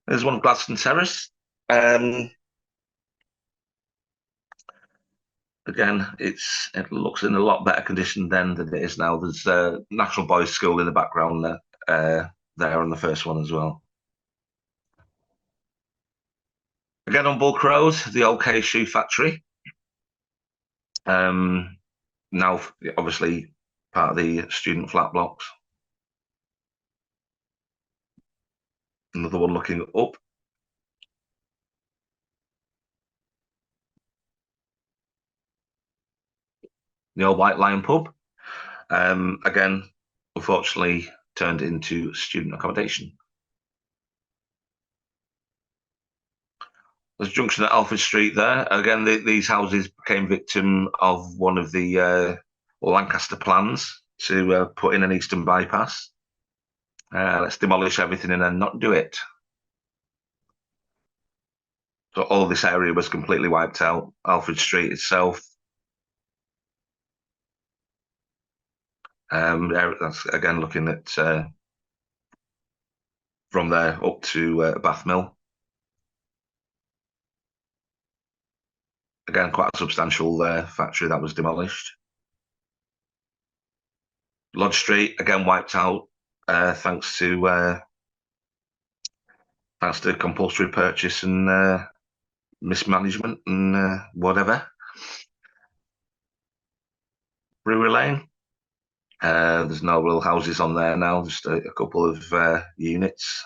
There's one of Gladstone Terrace. Again, it looks in a lot better condition then than it is now. There's a National Boys School in the background there on the first one as well. Again on Bulk Road, the old K Shoe Factory. Now, obviously, part of the student flat blocks. Another one looking up. The old White Lion pub, again, unfortunately, turned into student accommodation. There's a junction at Alfred Street there. Again, these houses became victim of one of the Lancaster plans to put in an eastern bypass. Let's demolish everything and then not do it. So all this area was completely wiped out. Alfred Street itself, That's again looking at from there up to Bath Mill. Again, quite a substantial factory that was demolished. Lodge Street again wiped out thanks to compulsory purchase and mismanagement and whatever. Brewery Lane. There's no real houses on there now, just a couple of units.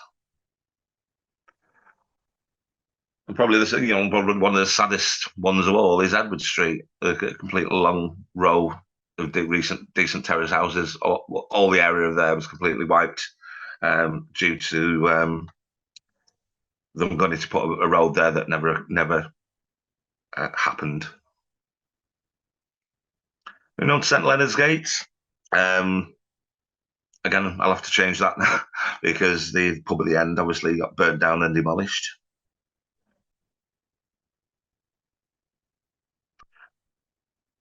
And probably probably one of the saddest ones of all is Edward Street, a completely long row of decent terrace houses. All the area of there was completely wiped due to them going to put a road there that never happened. Moving on to St Leonard's Gate. Again, I'll have to change that now because the pub at the end obviously got burnt down and demolished.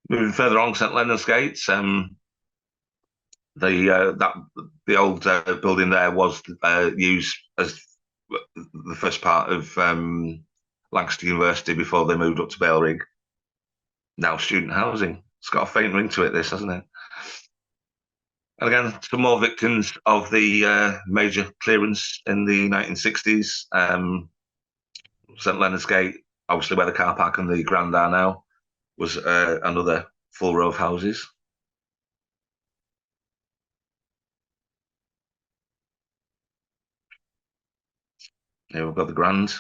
Moving further on, St Leonard's Gate. The old building there was used as the first part of Lancaster University before they moved up to Bailrig. Now student housing. It's got a faint ring to it, this, hasn't it? And again, some more victims of the major clearance in the 1960s. St Leonard's Gate, obviously where the car park and the Grand are now, was another full row of houses. Here we've got the Grand.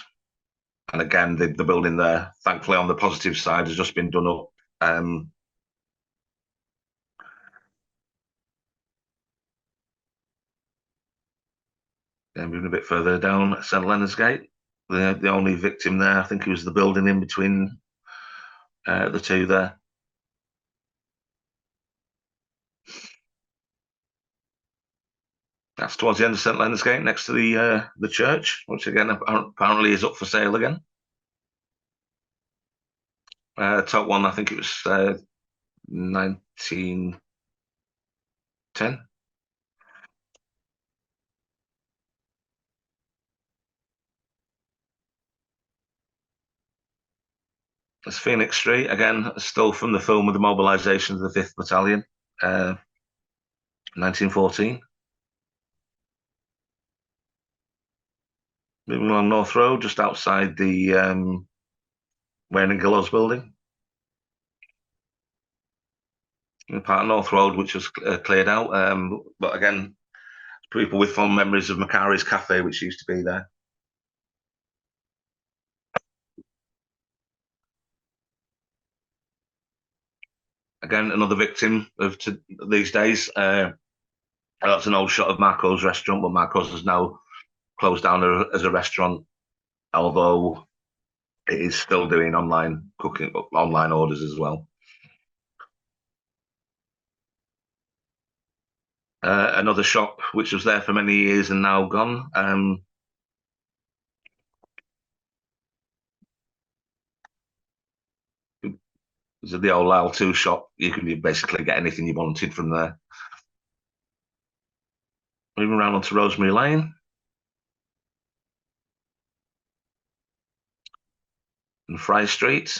And again, the building there, thankfully on the positive side, has just been done up. And moving a bit further down at St Leonard's Gate, the only victim there, I think it was the building in between the two there. That's towards the end of St Leonard's Gate, next to the church, which again apparently is up for sale again. Top one, I think it was 1910. That's Phoenix Street, again, still from the film of the mobilisation of the 5th Battalion, 1914. Moving along North Road, just outside the Wayne and Gillows building. Part of North Road, which was cleared out. But again, people with fond memories of Macari's Cafe, which used to be there. Again, another victim of these days. That's an old shot of Marco's restaurant, but Marco's has now closed down as a restaurant, although it is still doing online cooking, online orders as well. Another shop which was there for many years and now gone. The old Lyle 2 shop. You could basically get anything you wanted from there. Moving around onto Rosemary Lane. And Fry Street.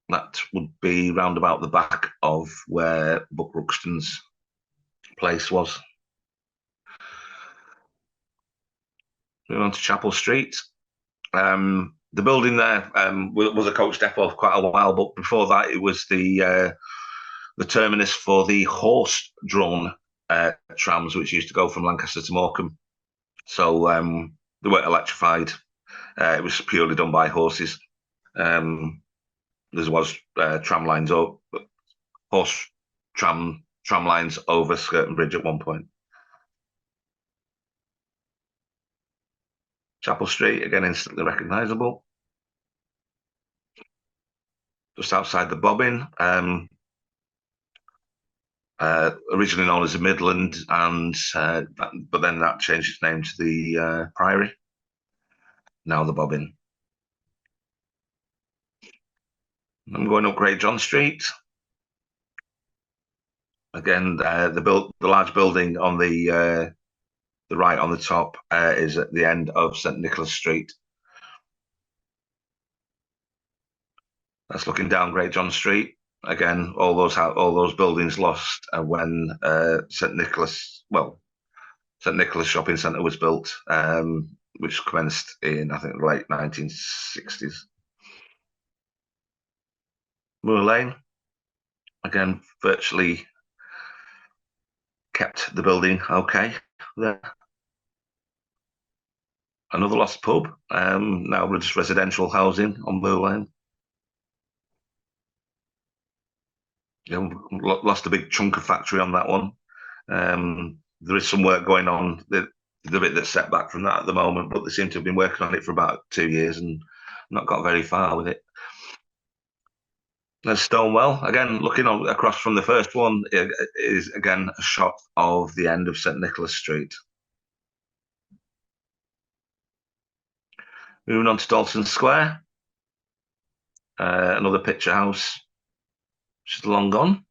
That would be round about the back of where Buck Ruxton's place was. Moving on to Chapel Street. The building there was a coach depot for quite a while, but before that it was the terminus for the horse-drawn trams, which used to go from Lancaster to Morecambe. So they weren't electrified. It was purely done by horses. There was tram lines up, horse tram lines over Skirton Bridge at one point. Chapel Street, again, instantly recognisable. Just outside the Bobbin. Originally known as the Midland, but then that changed its name to the Priory. Now the Bobbin. I'm going up Great John Street. Again, the large building on the right on the top is at the end of St Nicholas Street. That's looking down Great John Street. Again, all those buildings lost when St Nicholas Shopping Centre was built, which commenced in, I think, the late 1960s. Moor Lane, again, virtually kept the building okay there. Another lost pub, now just residential housing on Moor Lane. Lost a big chunk of factory on that one. There is some work going on. The bit that's set back from that at the moment, but they seem to have been working on it for about 2 years and not got very far with it. There's Stonewell. Again, looking across from the first one, is again a shot of the end of St Nicholas Street. Moving on to Dalton Square. Another picture house, which is long gone.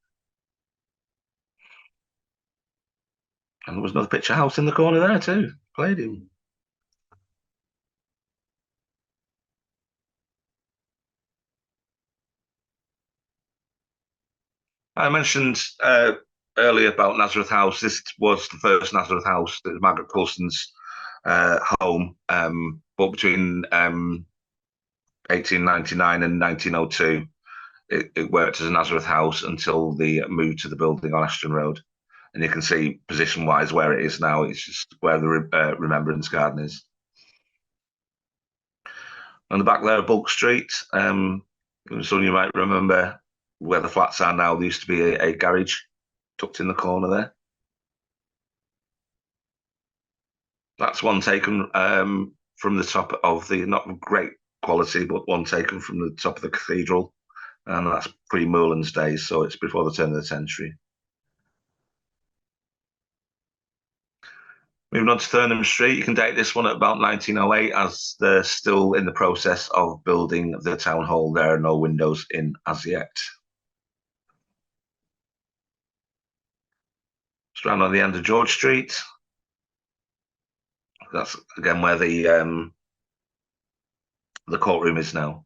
And there was another picture house in the corner there too, Palladium. I mentioned earlier about Nazareth House. This was the first Nazareth House, that was Margaret Coulson's home, but between 1899 and 1902, it worked as a Nazareth House until the move to the building on Ashton Road. And you can see position-wise where it is now. It's just where the Remembrance Garden is. On the back there, Bulk Street. Some you might remember where the flats are now. There used to be a garage tucked in the corner there. That's one taken from the top of the, not great quality, but one taken from the top of the cathedral. And that's pre-Moorlands days, so it's before the turn of the century. Moving on to Thurnham Street, you can date this one at about 1908, as they're still in the process of building the town hall. There are no windows in as yet. It's around on the end of George Street. That's again where the courtroom is now.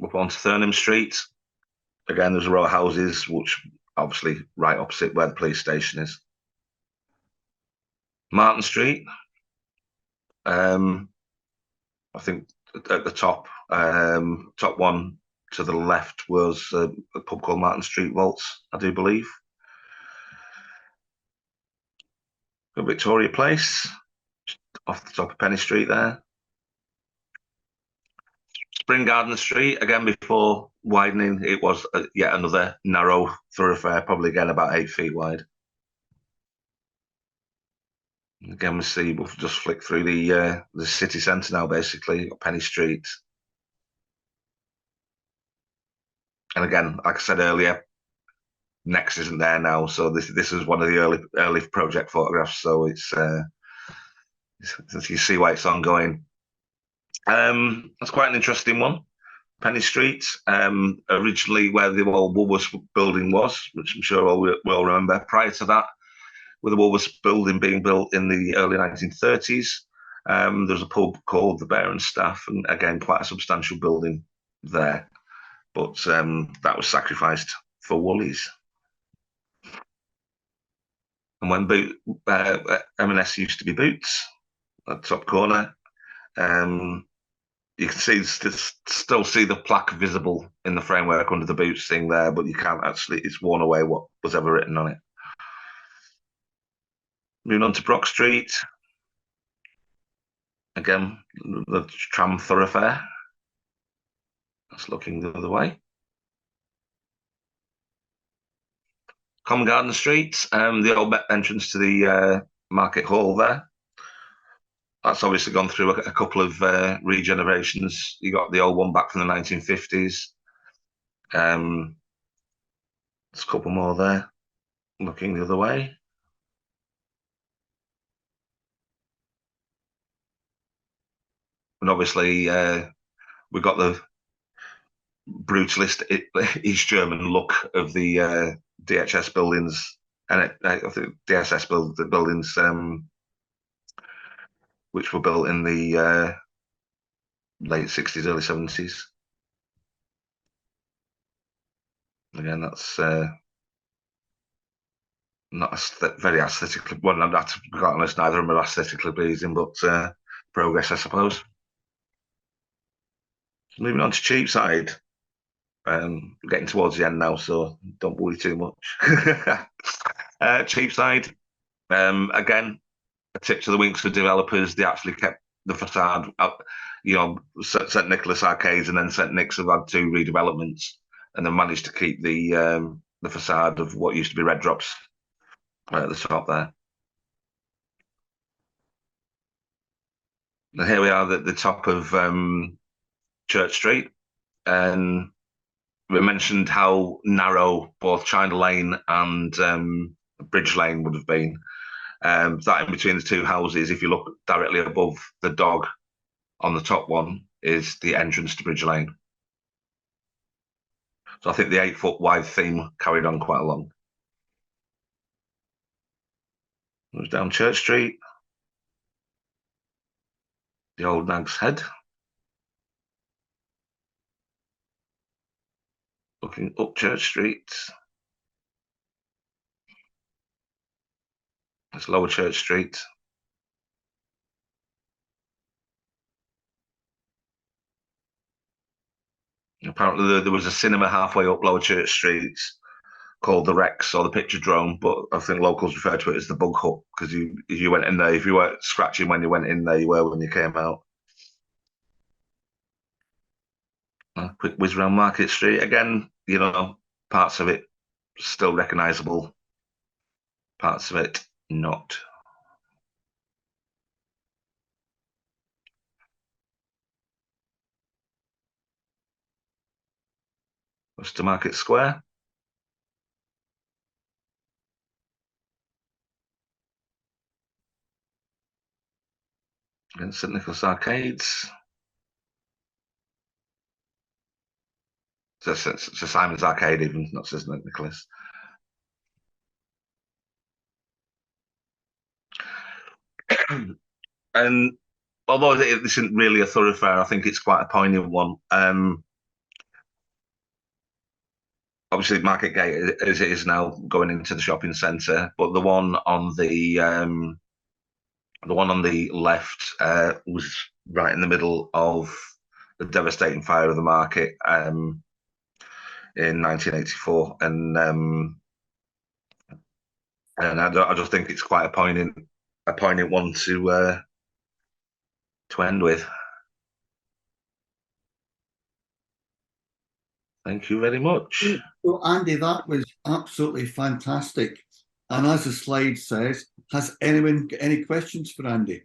Up onto Thurnham Street. Again, there's a row of houses, which obviously right opposite where the police station is. Martin Street. I think at the top, top one to the left was a pub called Martin Street Vaults, I do believe. Got Victoria Place, off the top of Penny Street there. Spring Garden Street, again, before widening, it was yet another narrow thoroughfare, probably again about 8 feet wide. Again, we'll just flick through the city centre now, basically, Penny Street. And again, like I said earlier, Next isn't there now, so this is one of the early project photographs, so it's you see why it's ongoing. That's quite an interesting one. Penny Street, originally where the old Woolworths building was, which I'm sure all will remember. Prior to that, with the Woolworths building being built in the early 1930s, there was a pub called the Bear and Staff, and again, quite a substantial building there. But that was sacrificed for Woolies. And when M&S used to be Boots, at the top corner, you can still see the plaque visible in the framework under the Boots thing there, but you can't actually, it's worn away what was ever written on it. Moving on to Brock Street. Again, the tram thoroughfare. That's looking the other way. Common Garden Street, the old entrance to the Market Hall there. That's obviously gone through a couple of regenerations. You got the old one back from the 1950s. There's a couple more there, looking the other way. And obviously, we've got the brutalist East German look of the DHS buildings, and I think DSS buildings, which were built in the late 60s, early 70s. Again, that's not very aesthetically. Well, to be quite honest, neither of them are aesthetically pleasing, but progress, I suppose. Moving on to Cheapside. Getting towards the end now, so don't worry too much. Cheapside, again, a tip to the winks for developers. They actually kept the facade up. St Nicholas Arcades and then St Nick's have had 2 redevelopments, and they managed to keep the facade of what used to be Red Drops right at the top there. And here we are at the top of Church Street, and we mentioned how narrow both China Lane and Bridge Lane would have been. That in between the 2 houses, if you look directly above the dog on the top one, is the entrance to Bridge Lane. So I think the 8-foot wide theme carried on quite long. Moves down Church Street. The old Nag's Head. Looking up Church Street. It's Lower Church Street. Apparently there was a cinema halfway up Lower Church Street called the Rex or the Picturedrome, but I think locals refer to it as the Bug Hut, because you went in there, if you weren't scratching when you went in there, you were when you came out. A quick whiz around Market Street. Again, parts of it still recognisable, parts of it not. Worcester Market Square. Against St Nicholas Arcades. So Simon's Arcade, even, not St Nicholas. And although it isn't really a thoroughfare, I think it's quite a poignant one. Obviously, Marketgate as it is now going into the shopping centre, but the one on the left was right in the middle of the devastating fire of the market in 1984, and I just think it's quite a poignant one to end with. Thank you very much. Well, Andy, that was absolutely fantastic. And as the slide says, has anyone got any questions for Andy?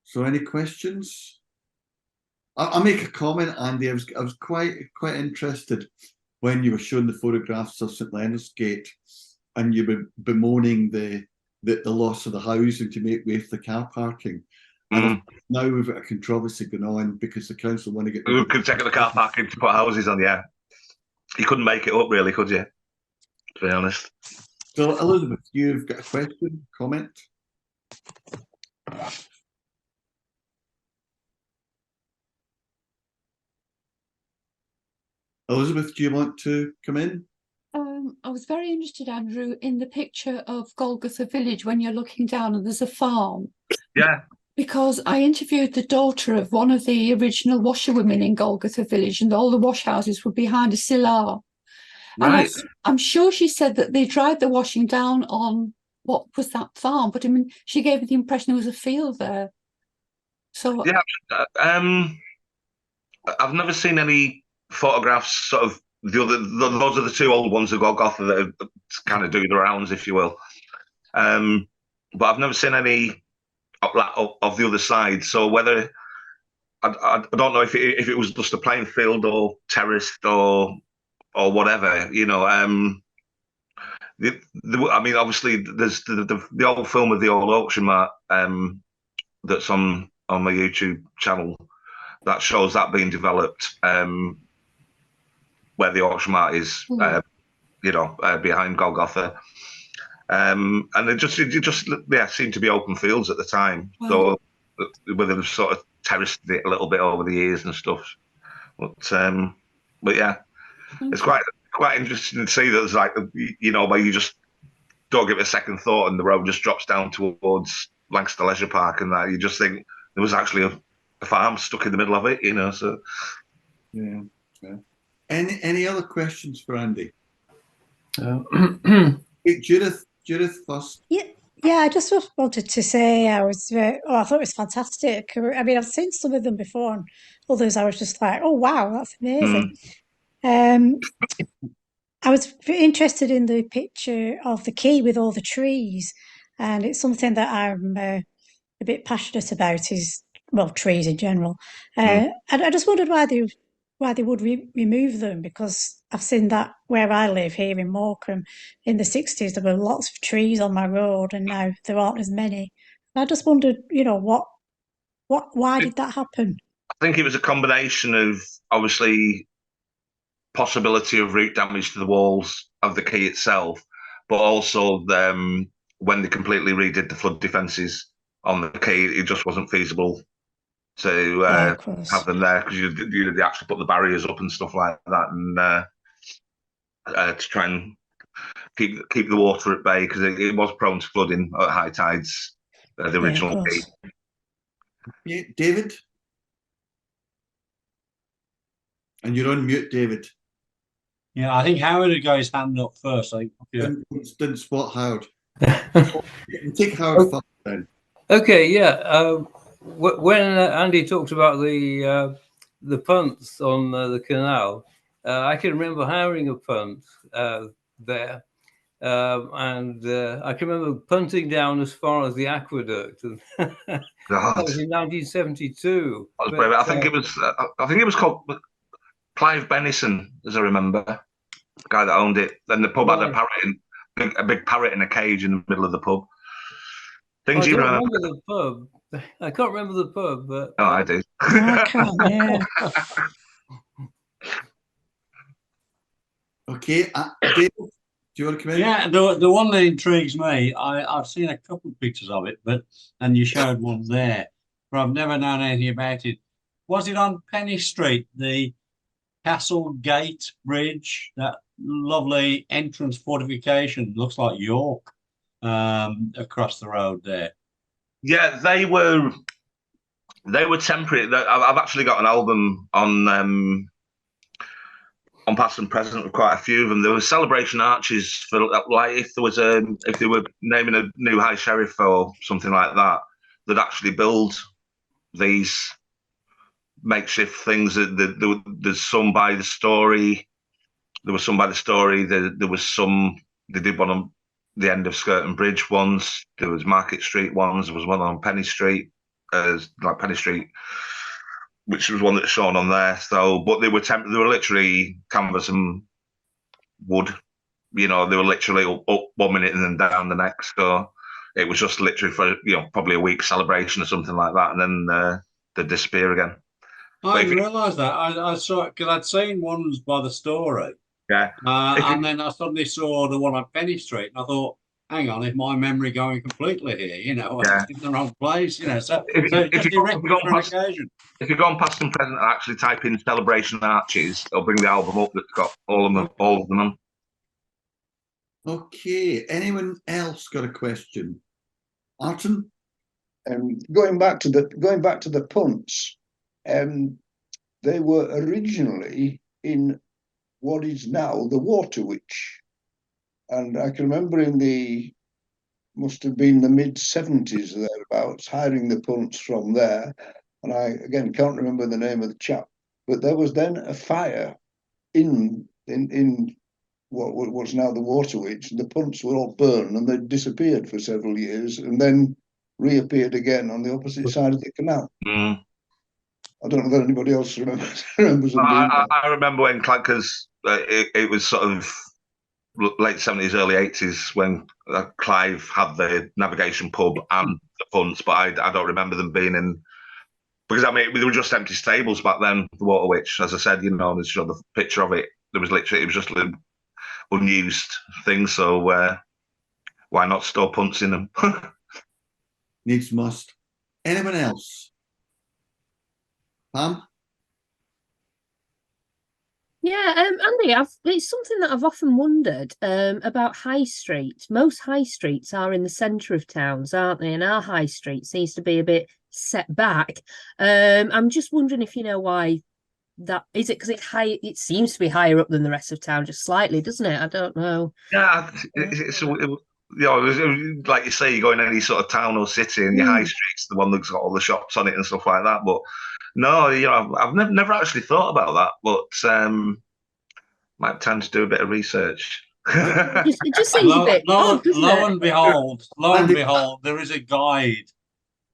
So any questions? I'll make a comment, Andy. I was quite interested when you were showing the photographs of St Leonard's Gate, and you were bemoaning the loss of the housing to make way for the car parking. And now we've got a controversy going on because the council want to get. We could take the car parking to put houses on. Yeah, you couldn't make it up, really, could you? To be honest. So, Elizabeth, you've got a question, comment? Elizabeth, do you want to come in? I was very interested, Andrew, in the picture of Golgotha Village when you're looking down and there's a farm. Yeah. Because I interviewed the daughter of one of the original washerwomen in Golgotha Village, and all the wash houses were behind a sillar. Right. And I'm sure she said that they dried the washing down on what was that farm, but I mean, she gave me the impression there was a field there. So yeah, I've never seen any photographs. Sort of those are the 2 old ones of Golgotha that are kind of doing the rounds, if you will. But I've never seen any of the other side. So whether I don't know if it was just a plain field or terraced or whatever, I mean, obviously, there's the old film of the old auction mart that's on my YouTube channel, that shows that being developed, where the auction mart is, behind Golgotha. And it just seemed to be open fields at the time. Wow. So whether they've sort of terraced it a little bit over the years and stuff. But yeah, it's quite interesting to see that there's like, where you just don't give it a second thought and the road just drops down towards Lancaster Leisure Park, and that you just think there was actually a farm stuck in the middle of it, so. Yeah. Any other questions for Andy? Hey, Judith first. Yeah, I just wanted to say I thought it was fantastic. I mean, I've seen some of them before, and others I was just like, oh wow, that's amazing. I was interested in the picture of the quay with all the trees, and it's something that I'm a bit passionate about, trees in general. And I just wondered why they would remove them, because I've seen that where I live here in Morecambe in the 60s, there were lots of trees on my road, and now there aren't as many. And I just wondered, why did that happen? I think it was a combination of, obviously, possibility of root damage to the walls of the quay itself, but also when they completely redid the flood defences on the quay, it just wasn't feasible to have them there, because they actually put the barriers up and stuff like that, and to try and keep the water at bay, because it was prone to flooding at high tides. The original quay. Yeah, David, and you're on mute, David. Yeah, I think Howard would got his hand up first. Didn't spot Howard. Take Howard first then. Okay, yeah. When Andy talked about the punts on the canal, I can remember hiring a punt there, and I can remember punting down as far as the aqueduct. That was in 1972. I think it was called Clive Bennison, as I remember, the guy that owned it. Then the pub had a big parrot in a cage in the middle of the pub. Things you remember. The pub. I can't remember the pub, but I do. I can't, yeah. Okay, David, do you want to come in? Yeah, the one that intrigues me, I've seen a couple of pictures of it, and you showed one there, but I've never known anything about it. Was it on Penny Street, the Castle Gate Bridge, that lovely entrance fortification, looks like York, across the road there? Yeah, they were temporary. I've actually got an album on past and present with quite a few of them. There were celebration arches for, like, if they were naming a new high sheriff or something like that, they'd actually build these makeshift things. There's some by the story. There was some by the story. There was some. They did one on the end of Skirton Bridge once. There was Market Street ones. There was one on Penny Street, like Penny Street, which was one that's shown on there. So, but they were literally canvas and wood. They were literally up 1 minute and then down the next. So it was just literally for probably a week celebration or something like that, and then they'd disappear again. I didn't realise that. I saw it because I'd seen ones by the story. Yeah. And then I suddenly saw the one on Penny Street, and I thought, hang on, is my memory going completely here? I'm in the wrong place, So if you go on past and present and actually type in celebration arches, it'll bring the album up that's got all of them on. Okay. Anyone else got a question? Martin? Going back to the punts, they were originally in what is now the Waterwich, and I can remember must have been the mid-70s thereabouts, hiring the punts from there, and I again can't remember the name of the chap, but there was then a fire in what's now the Waterwich. The punts were all burned and they disappeared for several years, and then reappeared again on the opposite side of the canal. I don't know if anybody else remembers them. I remember when Clankers, it was sort of late 70s, early 80s when Clive had the navigation pub and the punts, but I don't remember them being in because I mean, there were just empty stables back then. The Water Witch, as I said, there's just the picture of it. It was just an unused thing. So why not store punts in them? Needs must. Anyone else? Pam? Yeah, Andy, it's something that I've often wondered about high streets. Most high streets are in the centre of towns, aren't they? And our high street seems to be a bit set back. I'm just wondering if you know why that is. It because it's high. It seems to be higher up than the rest of town, just slightly, doesn't it? I don't know. Yeah, like you say, you go in any sort of town or city, and your high street's the one that's got all the shops on it and stuff like that. But no, I've never actually thought about that, but might have time to do a bit of research. It just seems a bit odd, doesn't lo it? and behold, there is a guide,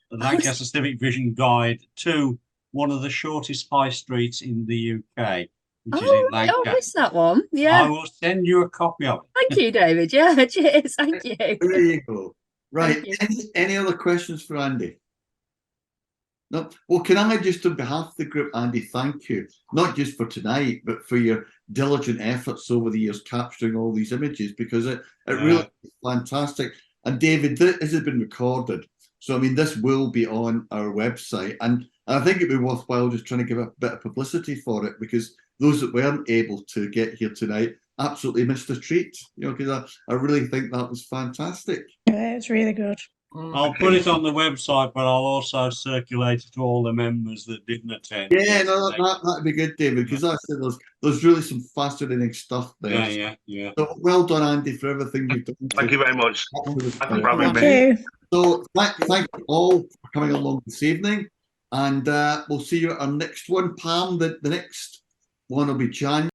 the Lancaster Civic Vision guide to one of the shortest high streets in the UK, which is in Lancaster. I missed that one. Yeah. I will send you a copy of it. Thank you, David. Yeah, cheers. Thank you. There you go. Right. Thank Any other questions for Andy? No. Well, can I just, on behalf of the group, Andy, thank you, not just for tonight, but for your diligent efforts over the years capturing all these images, because it really is fantastic. And David, this has been recorded. So, I mean, this will be on our website. And I think it'd be worthwhile just trying to give a bit of publicity for it, because those that weren't able to get here tonight absolutely missed a treat, because I really think that was fantastic. Yeah, it's really good. I'll put it on the website, but I'll also circulate it to all the members that didn't attend. Yeah, no, that'd be good, David, because I said there's really some fascinating stuff there. Yeah. So well done, Andy, for everything you've done. Thank you very much. Thank you. So thank you all for coming along this evening, and we'll see you at our next one, Pam. The next one will be January.